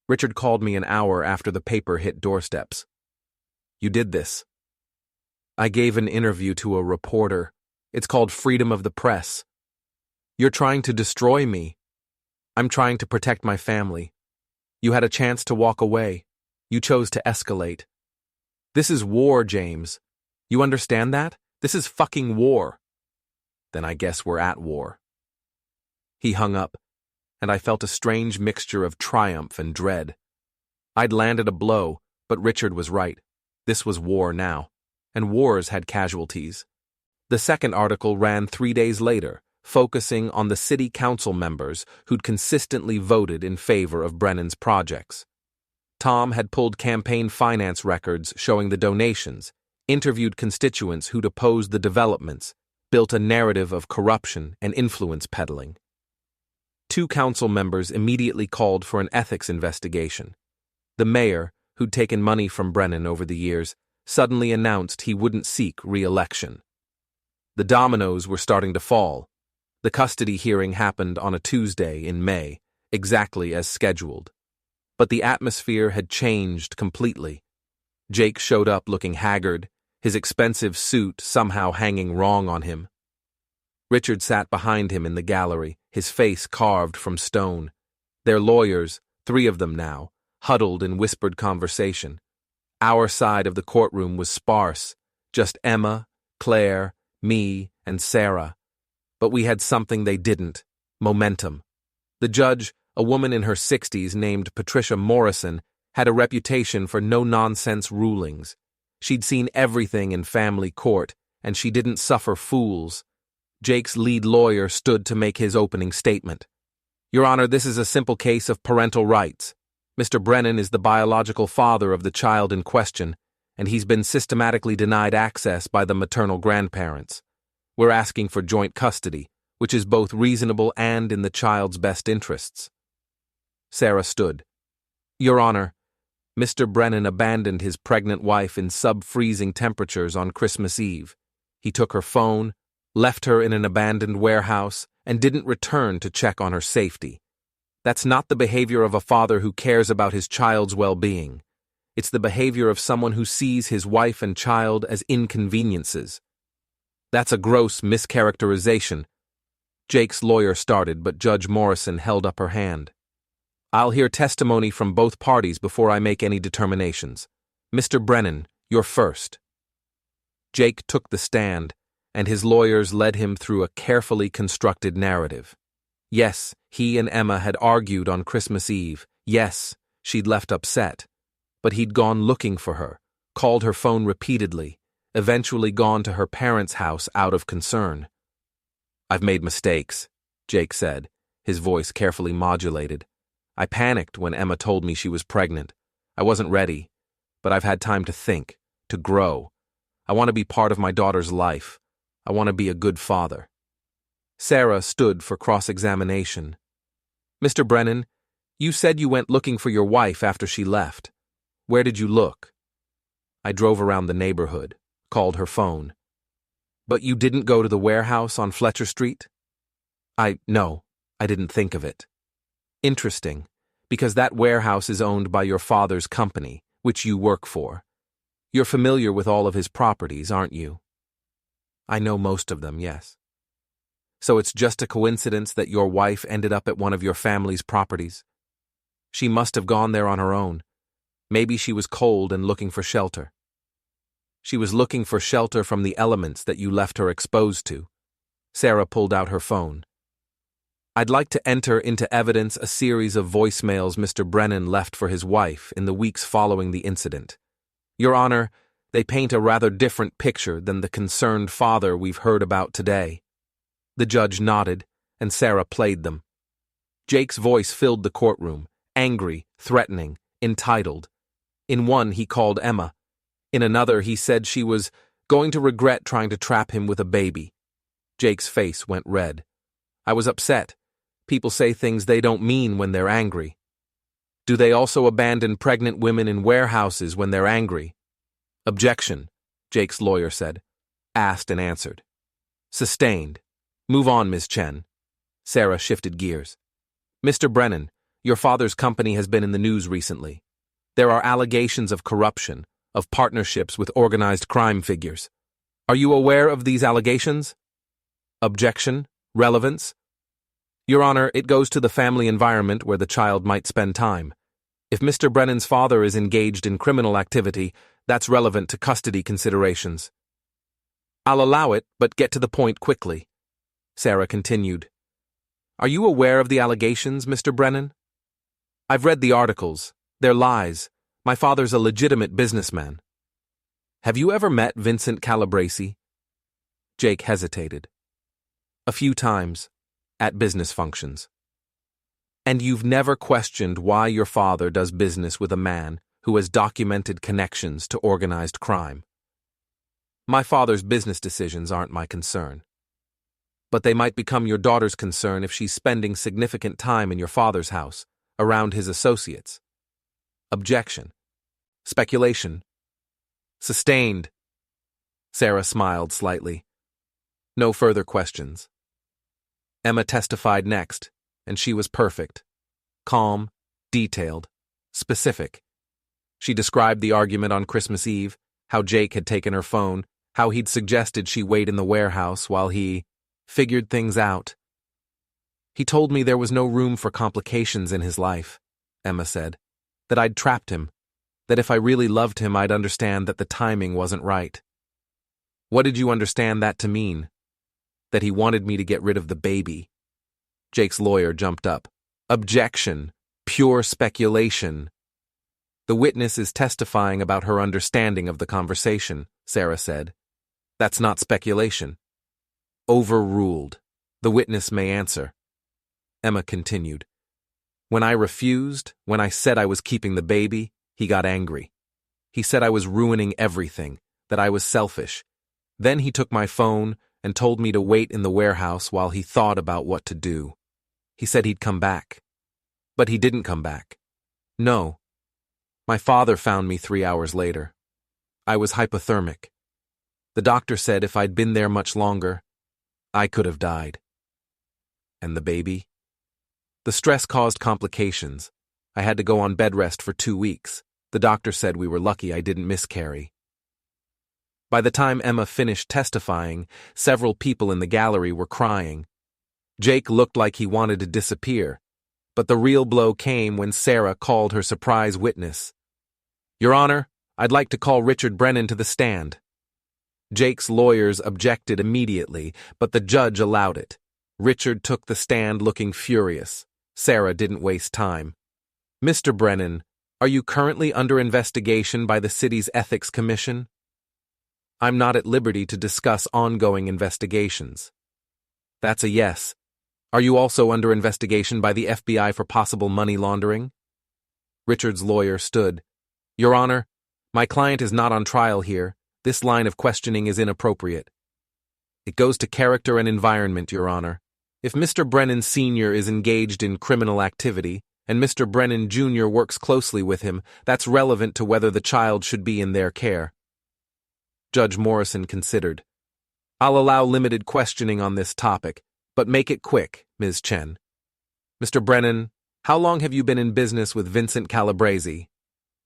Richard called me an hour after the paper hit doorsteps. "You did this." "I gave an interview to a reporter. It's called freedom of the press." "You're trying to destroy me." "I'm trying to protect my family." "You had a chance to walk away. You chose to escalate." "This is war, James. You understand that? This is fucking war." "Then I guess we're at war." He hung up, and I felt a strange mixture of triumph and dread. I'd landed a blow, but Richard was right. This was war now, and wars had casualties. The second article ran 3 days later, focusing on the city council members who'd consistently voted in favor of Brennan's projects. Tom had pulled campaign finance records showing the donations, interviewed constituents who'd opposed the developments, built a narrative of corruption and influence peddling. 2 council members immediately called for an ethics investigation. The mayor, who'd taken money from Brennan over the years, suddenly announced he wouldn't seek re-election. The dominoes were starting to fall. The custody hearing happened on a Tuesday in May, exactly as scheduled. But the atmosphere had changed completely. Jake showed up looking haggard, his expensive suit somehow hanging wrong on him. Richard sat behind him in the gallery, his face carved from stone. Their lawyers, 3 of them now, huddled in whispered conversation. Our side of the courtroom was sparse, just Emma, Claire, me, and Sarah. But we had something they didn't: momentum. The judge, a woman in her 60s named Patricia Morrison, had a reputation for no-nonsense rulings. She'd seen everything in family court, and she didn't suffer fools. Jake's lead lawyer stood to make his opening statement. "Your Honor, this is a simple case of parental rights. Mr. Brennan is the biological father of the child in question, and he's been systematically denied access by the maternal grandparents. We're asking for joint custody, which is both reasonable and in the child's best interests. Sarah stood. Your Honor, Mr. Brennan abandoned his pregnant wife in sub-freezing temperatures on Christmas Eve. He took her phone, left her in an abandoned warehouse, and didn't return to check on her safety. That's not the behavior of a father who cares about his child's well-being. It's the behavior of someone who sees his wife and child as inconveniences. That's a gross mischaracterization. Jake's lawyer started, but Judge Morrison held up her hand. I'll hear testimony from both parties before I make any determinations. Mr. Brennan, you're first. Jake took the stand, and his lawyers led him through a carefully constructed narrative. Yes, he and Emma had argued on Christmas Eve. Yes, she'd left upset. But he'd gone looking for her, called her phone repeatedly, eventually gone to her parents' house out of concern. I've made mistakes, Jake said, his voice carefully modulated. I panicked when Emma told me she was pregnant. I wasn't ready, but I've had time to think, to grow. I want to be part of my daughter's life. I want to be a good father. Sarah stood for cross-examination. Mr. Brennan, you said you went looking for your wife after she left. Where did you look? I drove around the neighborhood, called her phone. But you didn't go to the warehouse on Fletcher Street? No, I didn't think of it. Interesting, because that warehouse is owned by your father's company, which you work for. You're familiar with all of his properties, aren't you? I know most of them, yes. So it's just a coincidence that your wife ended up at one of your family's properties? She must have gone there on her own. Maybe she was cold and looking for shelter. She was looking for shelter from the elements that you left her exposed to. Sarah pulled out her phone. I'd like to enter into evidence a series of voicemails Mr. Brennan left for his wife in the weeks following the incident. Your Honor, they paint a rather different picture than the concerned father we've heard about today. The judge nodded, and Sarah played them. Jake's voice filled the courtroom, angry, threatening, entitled. In one, he called Emma. In another, he said she was going to regret trying to trap him with a baby. Jake's face went red. I was upset. People say things they don't mean when they're angry. Do they also abandon pregnant women in warehouses when they're angry? Objection, Jake's lawyer said. Asked and answered. Sustained. Move on, Ms. Chen. Sarah shifted gears. Mr. Brennan, your father's company has been in the news recently. There are allegations of corruption, of partnerships with organized crime figures. Are you aware of these allegations? Objection. Relevance. Your Honor, it goes to the family environment where the child might spend time. If Mr. Brennan's father is engaged in criminal activity, that's relevant to custody considerations. I'll allow it, but get to the point quickly. Sarah continued. Are you aware of the allegations, Mr. Brennan? I've read the articles. They're lies. My father's a legitimate businessman. Have you ever met Vincent Calabresi? Jake hesitated. A few times, at business functions. And you've never questioned why your father does business with a man who has documented connections to organized crime. My father's business decisions aren't my concern. But they might become your daughter's concern if she's spending significant time in your father's house, around his associates. Objection. Speculation. Sustained. Sarah smiled slightly. No further questions. Emma testified next, and she was perfect. Calm, detailed, specific. She described the argument on Christmas Eve, how Jake had taken her phone, how he'd suggested she wait in the warehouse while he figured things out. He told me there was no room for complications in his life, Emma said, that I'd trapped him, that if I really loved him I'd understand that the timing wasn't right. What did you understand that to mean? That he wanted me to get rid of the baby. Jake's lawyer jumped up. Objection. Pure speculation. The witness is testifying about her understanding of the conversation, Sarah said. That's not speculation. Overruled. The witness may answer. Emma continued. When I refused, when I said I was keeping the baby, he got angry. He said I was ruining everything, that I was selfish. Then he took my phone and told me to wait in the warehouse while he thought about what to do. He said he'd come back. But he didn't come back. No. My father found me 3 hours later. I was hypothermic. The doctor said if I'd been there much longer, I could have died. And the baby? The stress caused complications. I had to go on bed rest for 2 weeks. The doctor said we were lucky I didn't miscarry. By the time Emma finished testifying, several people in the gallery were crying. Jake looked like he wanted to disappear, but the real blow came when Sarah called her surprise witness. "Your Honor, I'd like to call Richard Brennan to the stand." Jake's lawyers objected immediately, but the judge allowed it. Richard took the stand looking furious. Sarah didn't waste time. "Mr. Brennan, are you currently under investigation by the city's Ethics Commission?" "I'm not at liberty to discuss ongoing investigations." "That's a yes. Are you also under investigation by the FBI for possible money laundering?" Richard's lawyer stood. "Your Honor, my client is not on trial here. This line of questioning is inappropriate." "It goes to character and environment, Your Honor. If Mr. Brennan Sr. is engaged in criminal activity, and Mr. Brennan Jr. works closely with him, that's relevant to whether the child should be in their care." Judge Morrison considered. "I'll allow limited questioning on this topic, but make it quick, Ms. Chen. Mr. Brennan, how long have you been in business with Vincent Calabrese?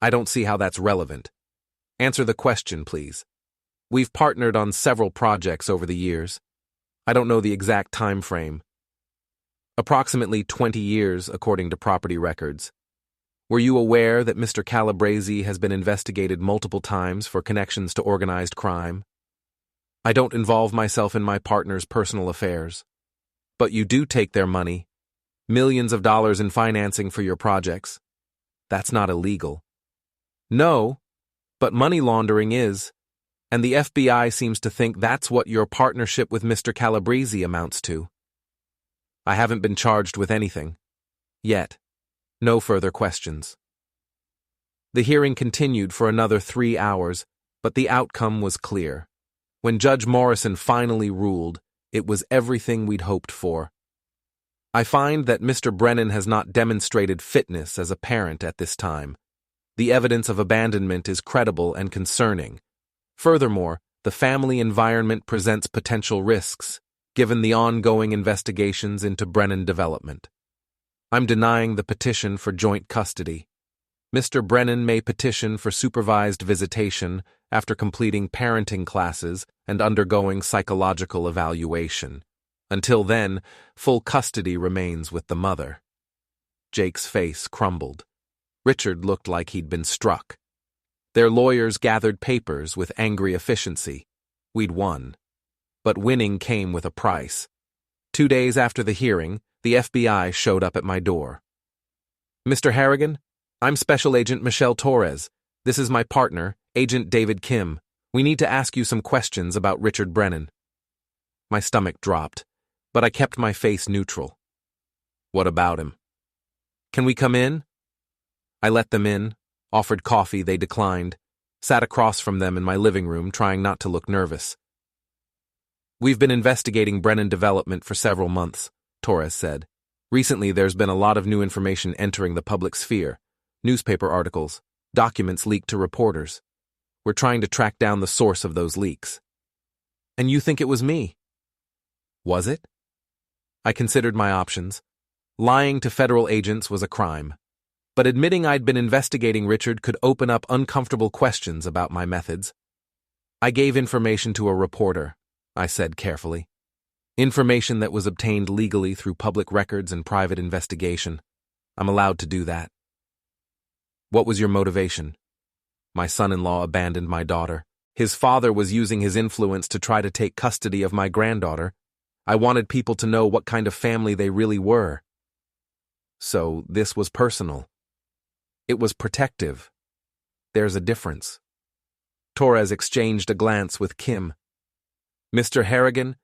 I don't see how that's relevant. Answer the question, please. We've partnered on several projects over the years. I don't know the exact time frame. Approximately 20 years, according to property records. Were you aware that Mr. Calabrese has been investigated multiple times for connections to organized crime? I don't involve myself in my partner's personal affairs. But you do take their money, millions of dollars in financing for your projects. That's not illegal." "No, but money laundering is, and the FBI seems to think that's what your partnership with Mr. Calabrese amounts to." "I haven't been charged with anything. Yet. No further questions." The hearing continued for another 3 hours, but the outcome was clear. When Judge Morrison finally ruled, it was everything we'd hoped for. "I find that Mr. Brennan has not demonstrated fitness as a parent at this time. The evidence of abandonment is credible and concerning. Furthermore, the family environment presents potential risks, given the ongoing investigations into Brennan development. I'm denying the petition for joint custody. Mr. Brennan may petition for supervised visitation after completing parenting classes and undergoing psychological evaluation. Until then, full custody remains with the mother." Jake's face crumbled. Richard looked like he'd been struck. Their lawyers gathered papers with angry efficiency. We'd won. But winning came with a price. 2 days after the hearing, the FBI showed up at my door. "Mr. Harrigan, I'm Special Agent Michelle Torres. This is my partner, Agent David Kim. We need to ask you some questions about Richard Brennan." My stomach dropped, but I kept my face neutral. "What about him?" "Can we come in?" I let them in, offered coffee they declined, sat across from them in my living room trying not to look nervous. "We've been investigating Brennan development for several months," Torres said. "Recently there's been a lot of new information entering the public sphere. Newspaper articles, documents leaked to reporters. We're trying to track down the source of those leaks." "And you think it was me?" "Was it?" I considered my options. Lying to federal agents was a crime. But admitting I'd been investigating Richard could open up uncomfortable questions about my methods. "I gave information to a reporter," I said carefully. "Information that was obtained legally through public records and private investigation. I'm allowed to do that." "What was your motivation?" "My son-in-law abandoned my daughter. His father was using his influence to try to take custody of my granddaughter. I wanted people to know what kind of family they really were." "So this was personal." "It was protective. There's a difference." Torres exchanged a glance with Kim. "Mr. Harrigan,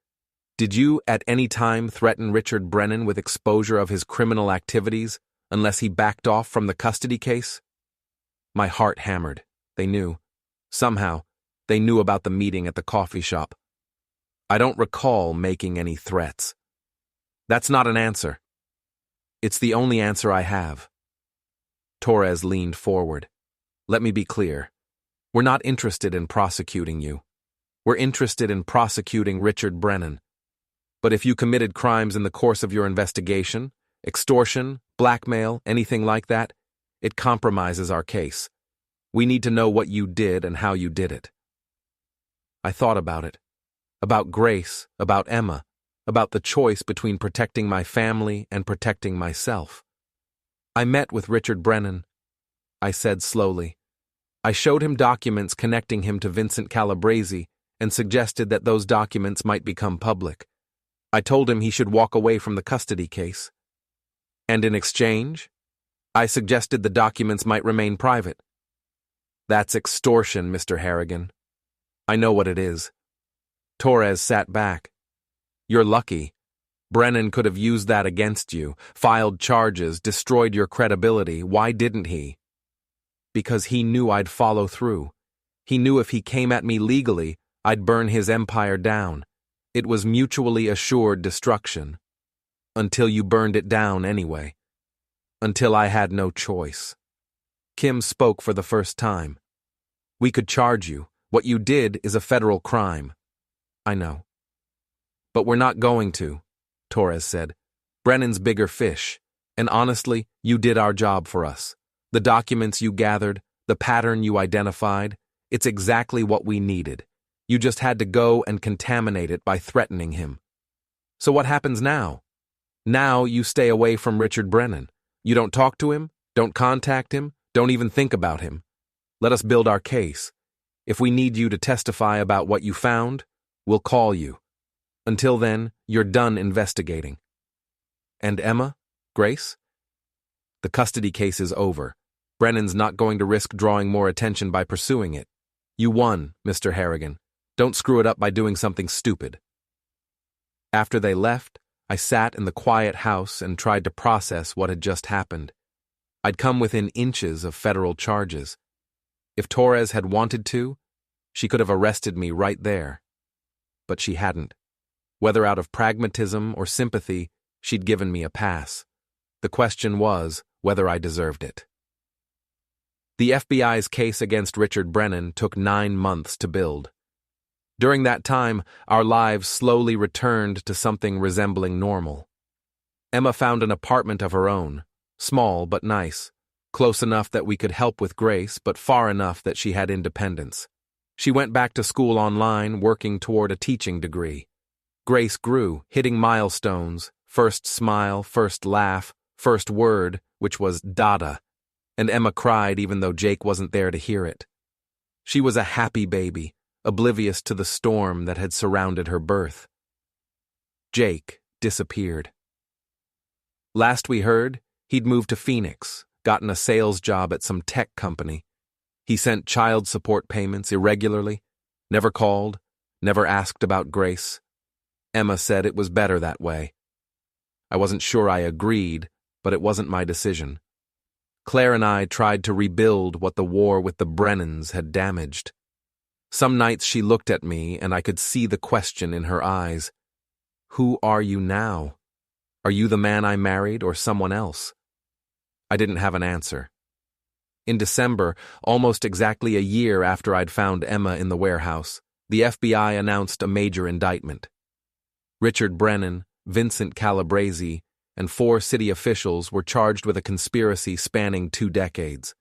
did you at any time threaten Richard Brennan with exposure of his criminal activities unless he backed off from the custody case? My heart hammered. They knew. Somehow, they knew about the meeting at the coffee shop. I don't recall making any threats. That's not an answer. It's the only answer I have. Torres leaned forward. Let me be clear. We're not interested in prosecuting you. We're interested in prosecuting Richard Brennan. But if you committed crimes in the course of your investigation, extortion, blackmail, anything like that, it compromises our case. We need to know what you did and how you did it. I thought about it. About Grace, about Emma, about the choice between protecting my family and protecting myself. I met with Richard Brennan. I said slowly. I showed him documents connecting him to Vincent Calabrese and suggested that those documents might become public. I told him he should walk away from the custody case. And in exchange, I suggested the documents might remain private. That's extortion, Mr. Harrigan. I know what it is. Torres sat back. You're lucky. Brennan could have used that against you, filed charges, destroyed your credibility. Why didn't he? Because he knew I'd follow through. He knew if he came at me legally, I'd burn his empire down. It was mutually assured destruction. Until you burned it down anyway. Until I had no choice. Kim spoke for the first time. We could charge you. What you did is a federal crime. I know. But we're not going to, Torres said. Brennan's bigger fish. And honestly, you did our job for us. The documents you gathered, the pattern you identified, it's exactly what we needed. You just had to go and contaminate it by threatening him. So what happens now? Now you stay away from Richard Brennan. You don't talk to him, don't contact him, don't even think about him. Let us build our case. If we need you to testify about what you found, we'll call you. Until then, you're done investigating. And Emma? Grace? The custody case is over. Brennan's not going to risk drawing more attention by pursuing it. You won, Mr. Harrigan. Don't screw it up by doing something stupid. After they left, I sat in the quiet house and tried to process what had just happened. I'd come within inches of federal charges. If Torres had wanted to, she could have arrested me right there. But she hadn't. Whether out of pragmatism or sympathy, she'd given me a pass. The question was whether I deserved it. The FBI's case against Richard Brennan took 9 months to build. During that time, our lives slowly returned to something resembling normal. Emma found an apartment of her own, small but nice, close enough that we could help with Grace, but far enough that she had independence. She went back to school online, working toward a teaching degree. Grace grew, hitting milestones, first smile, first laugh, first word, which was Dada, and Emma cried even though Jake wasn't there to hear it. She was a happy baby, oblivious to the storm that had surrounded her birth. Jake disappeared. Last we heard, he'd moved to Phoenix, gotten a sales job at some tech company. He sent child support payments irregularly, never called, never asked about Grace. Emma said it was better that way. I wasn't sure I agreed, but it wasn't my decision. Claire and I tried to rebuild what the war with the Brennans had damaged. Some nights she looked at me and I could see the question in her eyes. Who are you now? Are you the man I married or someone else? I didn't have an answer. In December, almost exactly a year after I'd found Emma in the warehouse, the FBI announced a major indictment. Richard Brennan, Vincent Calabrese, and 4 city officials were charged with a conspiracy spanning 2 decades.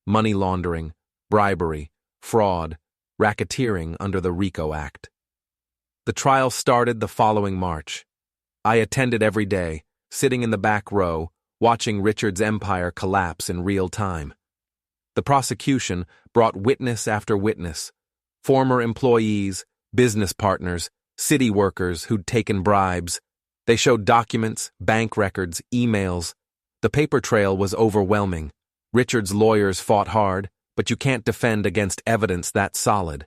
Money laundering, bribery, fraud, racketeering under the RICO Act. The trial started the following March. I attended every day, sitting in the back row, watching Richard's empire collapse in real time. The prosecution brought witness after witness, former employees, business partners, city workers who'd taken bribes. They showed documents, bank records, emails. The paper trail was overwhelming. Richard's lawyers fought hard, but you can't defend against evidence that solid.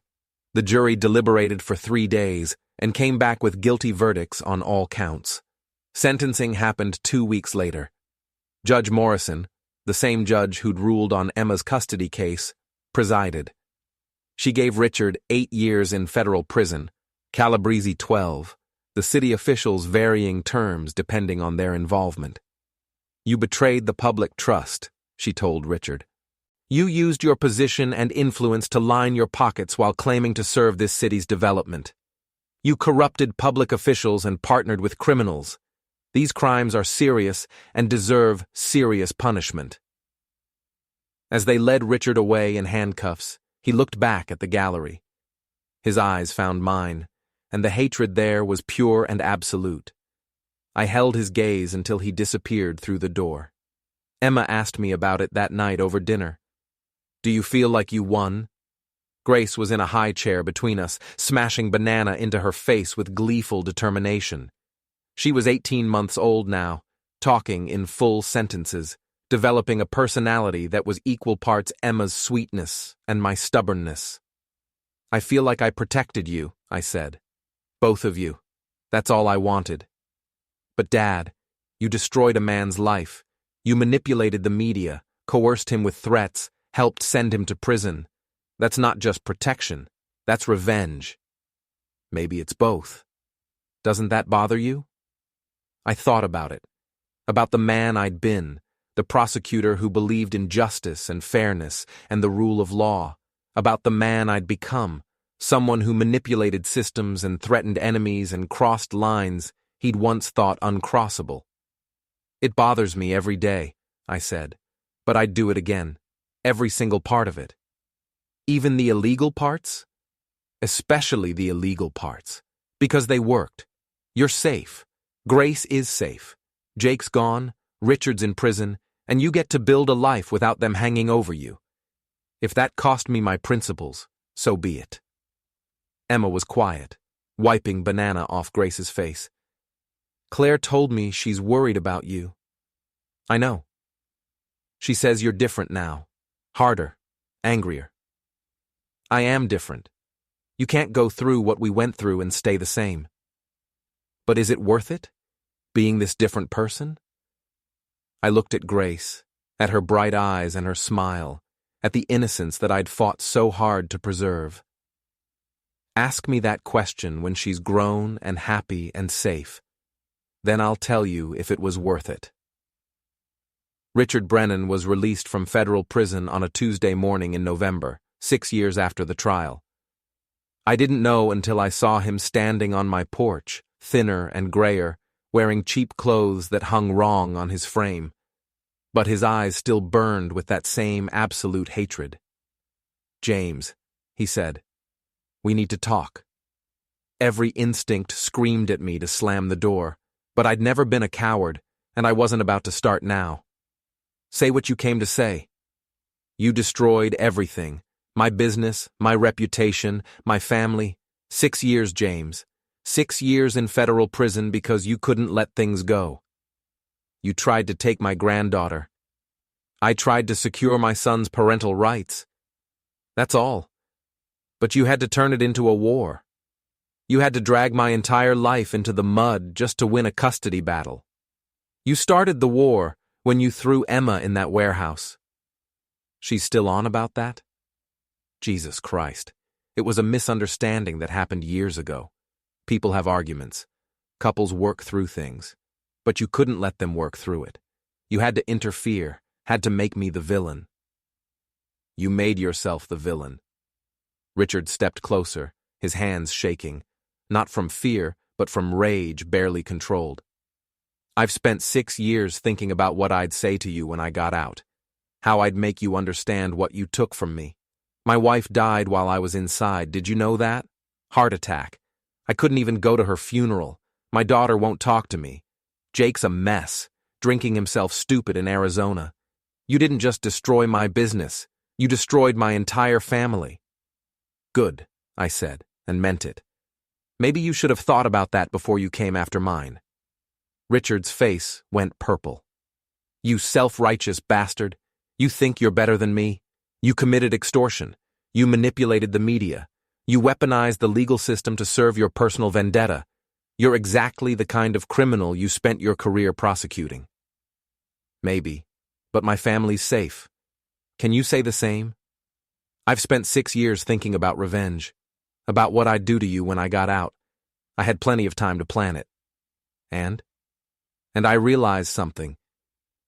The jury deliberated for 3 days and came back with guilty verdicts on all counts. Sentencing happened 2 weeks later. Judge Morrison, the same judge who'd ruled on Emma's custody case, presided. She gave Richard 8 years in federal prison, Calabrese 12, the city officials varying terms depending on their involvement. You betrayed the public trust, she told Richard. You used your position and influence to line your pockets while claiming to serve this city's development. You corrupted public officials and partnered with criminals. These crimes are serious and deserve serious punishment. As they led Richard away in handcuffs, he looked back at the gallery. His eyes found mine, and the hatred there was pure and absolute. I held his gaze until he disappeared through the door. Emma asked me about it that night over dinner. Do you feel like you won? Grace was in a high chair between us, smashing banana into her face with gleeful determination. She was 18 months old now, talking in full sentences, developing a personality that was equal parts Emma's sweetness and my stubbornness. I feel like I protected you, I said. Both of you. That's all I wanted. But Dad, you destroyed a man's life. You manipulated the media, coerced him with threats, helped send him to prison. That's not just protection. That's revenge. Maybe it's both. Doesn't that bother you? I thought about it. About the man I'd been, the prosecutor who believed in justice and fairness and the rule of law. About the man I'd become, someone who manipulated systems and threatened enemies and crossed lines he'd once thought uncrossable. It bothers me every day, I said, but I'd do it again. Every single part of it. Even the illegal parts? Especially the illegal parts. Because they worked. You're safe. Grace is safe. Jake's gone, Richard's in prison, and you get to build a life without them hanging over you. If that cost me my principles, so be it. Emma was quiet, wiping banana off Grace's face. Claire told me she's worried about you. I know. She says you're different now. Harder, angrier. I am different. You can't go through what we went through and stay the same. But is it worth it, being this different person? I looked at Grace, at her bright eyes and her smile, at the innocence that I'd fought so hard to preserve. Ask me that question when she's grown and happy and safe. Then I'll tell you if it was worth it. Richard Brennan was released from federal prison on a Tuesday morning in November, 6 years after the trial. I didn't know until I saw him standing on my porch, thinner and grayer, wearing cheap clothes that hung wrong on his frame. But his eyes still burned with that same absolute hatred. James, he said, we need to talk. Every instinct screamed at me to slam the door, but I'd never been a coward, and I wasn't about to start now. Say what you came to say. You destroyed everything. My business, my reputation, my family. 6 years, James. 6 years in federal prison because you couldn't let things go. You tried to take my granddaughter. I tried to secure my son's parental rights. That's all. But you had to turn it into a war. You had to drag my entire life into the mud just to win a custody battle. You started the war when you threw Emma in that warehouse. She's still on about that? Jesus Christ. It was a misunderstanding that happened years ago. People have arguments. Couples work through things. But you couldn't let them work through it. You had to interfere, had to make me the villain. You made yourself the villain. Richard stepped closer, his hands shaking, not from fear, but from rage barely controlled. I've spent 6 years thinking about what I'd say to you when I got out, how I'd make you understand what you took from me. My wife died while I was inside, did you know that? Heart attack. I couldn't even go to her funeral. My daughter won't talk to me. Jake's a mess, drinking himself stupid in Arizona. You didn't just destroy my business, you destroyed my entire family. Good, I said, and meant it. Maybe you should have thought about that before you came after mine. Richard's face went purple. You self-righteous bastard. You think you're better than me? You committed extortion. You manipulated the media. You weaponized the legal system to serve your personal vendetta. You're exactly the kind of criminal you spent your career prosecuting. Maybe. But my family's safe. Can you say the same? I've spent 6 years thinking about revenge. About what I'd do to you when I got out. I had plenty of time to plan it. And I realized something.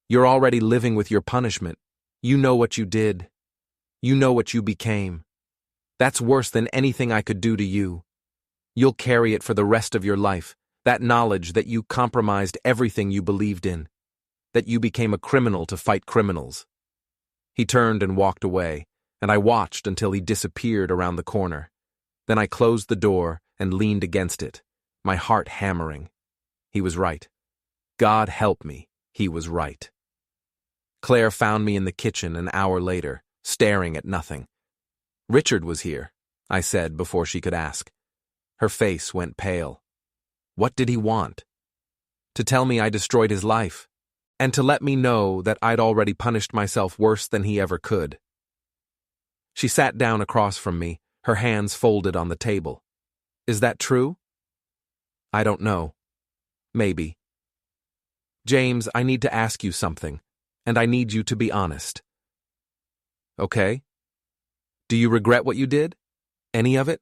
You're already living with your punishment. You know what you did. You know what you became. That's worse than anything I could do to you. You'll carry it for the rest of your life, that knowledge that you compromised everything you believed in, that you became a criminal to fight criminals. He turned and walked away, and I watched until he disappeared around the corner. Then I closed the door and leaned against it, my heart hammering. He was right. God help me, he was right. Claire found me in the kitchen an hour later, staring at nothing. Richard was here, I said before she could ask. Her face went pale. What did he want? To tell me I destroyed his life, and to let me know that I'd already punished myself worse than he ever could. She sat down across from me, her hands folded on the table. Is that true? I don't know. Maybe. James, I need to ask you something, and I need you to be honest. Okay? Do you regret what you did? Any of it?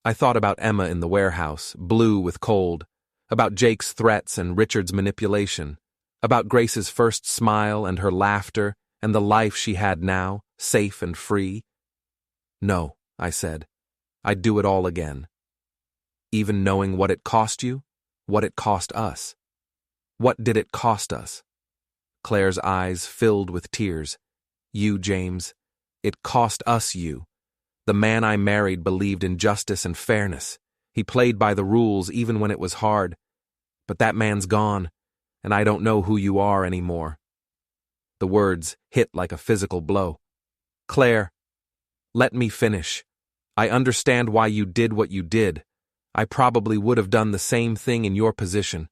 I thought about Emma in the warehouse, blue with cold, about Jake's threats and Richard's manipulation, about Grace's first smile and her laughter and the life she had now, safe and free. No, I said. I'd do it all again. Even knowing what it cost you, what it cost us. What did it cost us? Claire's eyes filled with tears. You, James. It cost us you. The man I married believed in justice and fairness. He played by the rules even when it was hard. But that man's gone, and I don't know who you are anymore. The words hit like a physical blow. Claire, let me finish. I understand why you did what you did. I probably would have done the same thing in your position.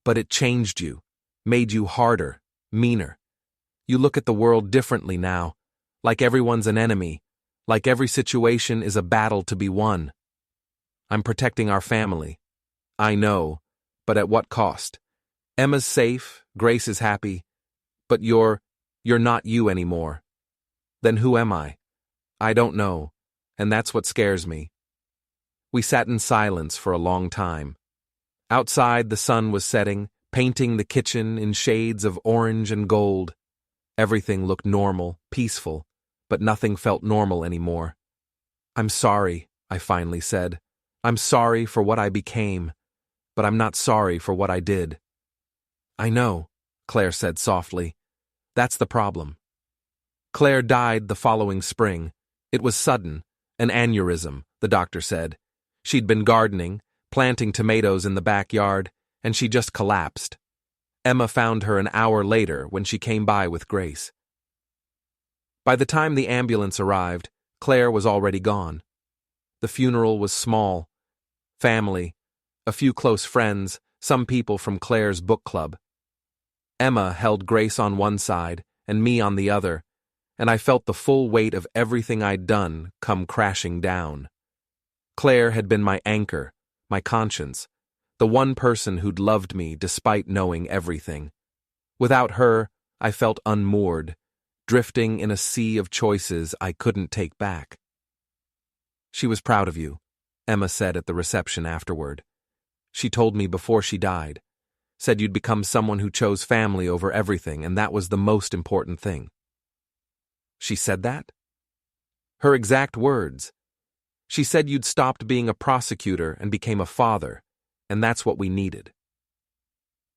But it changed you, made you harder, meaner. You look at the world differently now, like everyone's an enemy, like every situation is a battle to be won. I'm protecting our family. I know, but at what cost? Emma's safe, Grace is happy, but you're not you anymore. Then who am I? I don't know, and that's what scares me. We sat in silence for a long time. Outside, the sun was setting, painting the kitchen in shades of orange and gold. Everything looked normal, peaceful, but nothing felt normal anymore. I'm sorry, I finally said. I'm sorry for what I became, but I'm not sorry for what I did. I know, Claire said softly. That's the problem. Claire died the following spring. It was sudden, an aneurysm, the doctor said. She'd been gardening, planting tomatoes in the backyard, and she just collapsed. Emma found her an hour later when she came by with Grace. By the time the ambulance arrived, Claire was already gone. The funeral was small. Family, a few close friends, some people from Claire's book club. Emma held Grace on one side and me on the other, and I felt the full weight of everything I'd done come crashing down. Claire had been my anchor, my conscience, the one person who'd loved me despite knowing everything. Without her, I felt unmoored, drifting in a sea of choices I couldn't take back. She was proud of you, Emma said at the reception afterward. She told me before she died, said you'd become someone who chose family over everything, and that was the most important thing. She said that? Her exact words. She said you'd stopped being a prosecutor and became a father, and that's what we needed.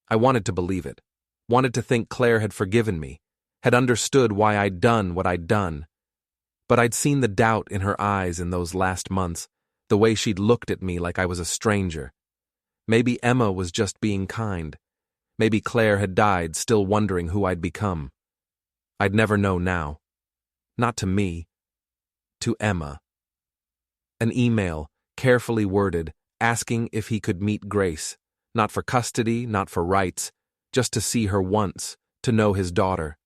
I wanted to believe it, wanted to think Claire had forgiven me, had understood why I'd done what I'd done. But I'd seen the doubt in her eyes in those last months, the way she'd looked at me like I was a stranger. Maybe Emma was just being kind. Maybe Claire had died still wondering who I'd become. I'd never know now. Not to me. To Emma. An email, carefully worded, asking if he could meet Grace, not for custody, not for rights, just to see her once, to know his daughter.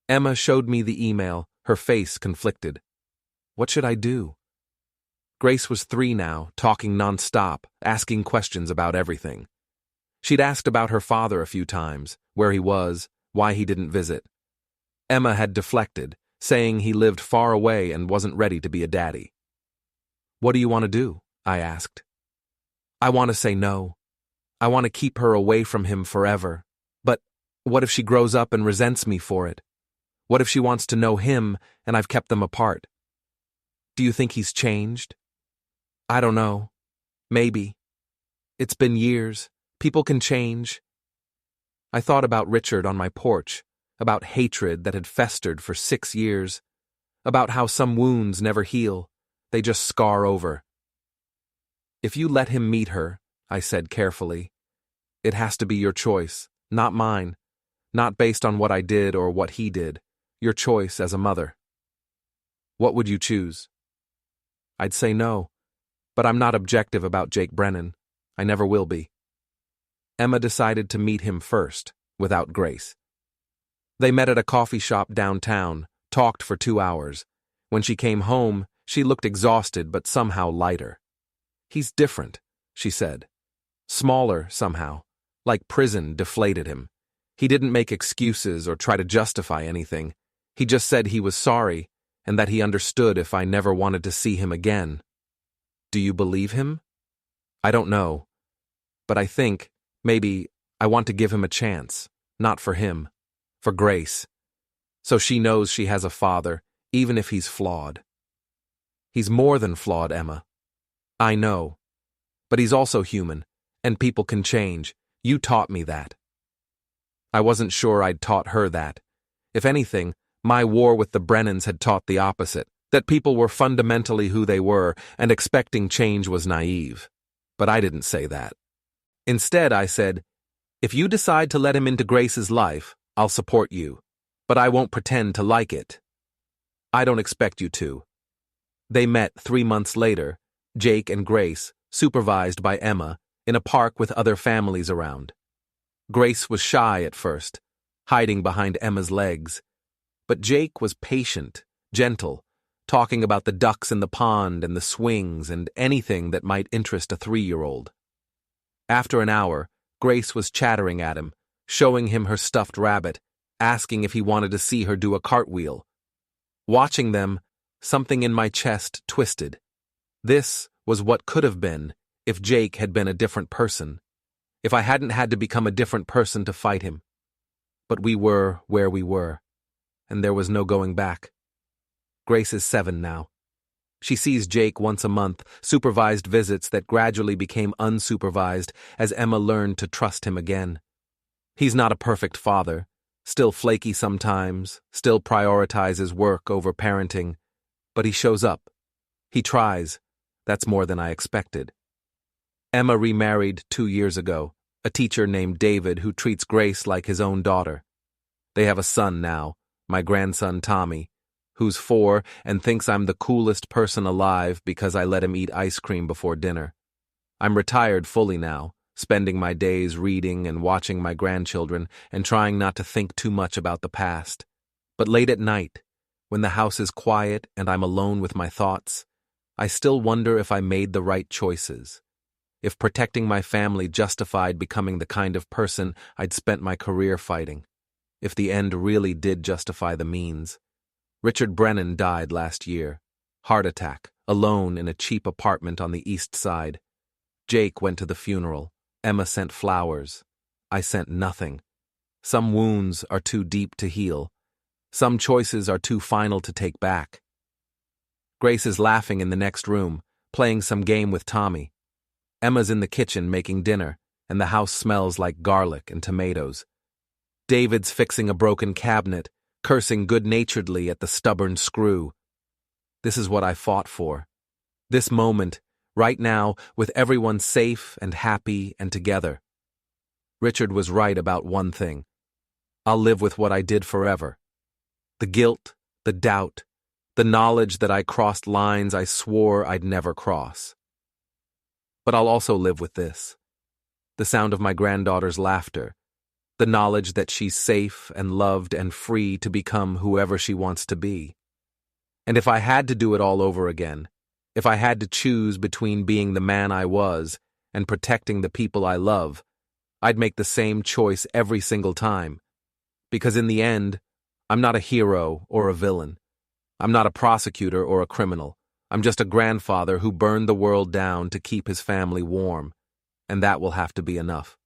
Emma showed me the email, her face conflicted. What should I do? Grace was 3 now, talking nonstop, asking questions about everything. She'd asked about her father a few times, where he was, why he didn't visit. Emma had deflected, saying he lived far away and wasn't ready to be a daddy. "What do you want to do?" I asked. "I want to say no. I want to keep her away from him forever. But what if she grows up and resents me for it? What if she wants to know him and I've kept them apart? Do you think he's changed?" "I don't know. Maybe. It's been years. People can change." I thought about Richard on my porch, about hatred that had festered for 6 years, about how some wounds never heal, they just scar over. "If you let him meet her," I said carefully, "it has to be your choice, not mine, not based on what I did or what he did, your choice as a mother." "What would you choose?" "I'd say no, but I'm not objective about Jake Brennan. I never will be." Emma decided to meet him first, without Grace. They met at a coffee shop downtown, talked for 2 hours. When she came home, she looked exhausted but somehow lighter. "He's different," she said. "Smaller, somehow. Like prison deflated him. He didn't make excuses or try to justify anything. He just said he was sorry, and that he understood if I never wanted to see him again." "Do you believe him?" "I don't know. But I think, maybe, I want to give him a chance. Not for him. For Grace. So she knows she has a father, even if he's flawed." "He's more than flawed, Emma." "I know. But he's also human, and people can change. You taught me that." I wasn't sure I'd taught her that. If anything, my war with the Brennans had taught the opposite, that people were fundamentally who they were, and expecting change was naive. But I didn't say that. Instead, I said, "If you decide to let him into Grace's life, I'll support you, but I won't pretend to like it. I don't expect you to." They met 3 months later, Jake and Grace, supervised by Emma, in a park with other families around. Grace was shy at first, hiding behind Emma's legs. But Jake was patient, gentle, talking about the ducks in the pond and the swings and anything that might interest a 3-year-old. After an hour, Grace was chattering at him, showing him her stuffed rabbit, asking if he wanted to see her do a cartwheel. Watching them, something in my chest twisted. This was what could have been if Jake had been a different person, if I hadn't had to become a different person to fight him. But we were where we were, and there was no going back. Grace is 7 now. She sees Jake once a month, supervised visits that gradually became unsupervised as Emma learned to trust him again. He's not a perfect father, still flaky sometimes, still prioritizes work over parenting, but he shows up. He tries. That's more than I expected. Emma remarried 2 years ago, a teacher named David who treats Grace like his own daughter. They have a son now, my grandson Tommy, who's 4 and thinks I'm the coolest person alive because I let him eat ice cream before dinner. I'm retired fully now, spending my days reading and watching my grandchildren and trying not to think too much about the past. But late at night, when the house is quiet and I'm alone with my thoughts, I still wonder if I made the right choices, if protecting my family justified becoming the kind of person I'd spent my career fighting, if the end really did justify the means. Richard Brennan died last year. Heart attack, alone in a cheap apartment on the East Side. Jake went to the funeral. Emma sent flowers. I sent nothing. Some wounds are too deep to heal. Some choices are too final to take back. Grace is laughing in the next room, playing some game with Tommy. Emma's in the kitchen making dinner, and the house smells like garlic and tomatoes. David's fixing a broken cabinet, cursing good-naturedly at the stubborn screw. This is what I fought for. This moment, right now, with everyone safe and happy and together. Richard was right about one thing. I'll live with what I did forever. The guilt, the doubt, the knowledge that I crossed lines I swore I'd never cross. But I'll also live with this. The sound of my granddaughter's laughter, the knowledge that she's safe and loved and free to become whoever she wants to be. And if I had to do it all over again, if I had to choose between being the man I was and protecting the people I love, I'd make the same choice every single time. Because in the end, I'm not a hero or a villain. I'm not a prosecutor or a criminal. I'm just a grandfather who burned the world down to keep his family warm, and that will have to be enough.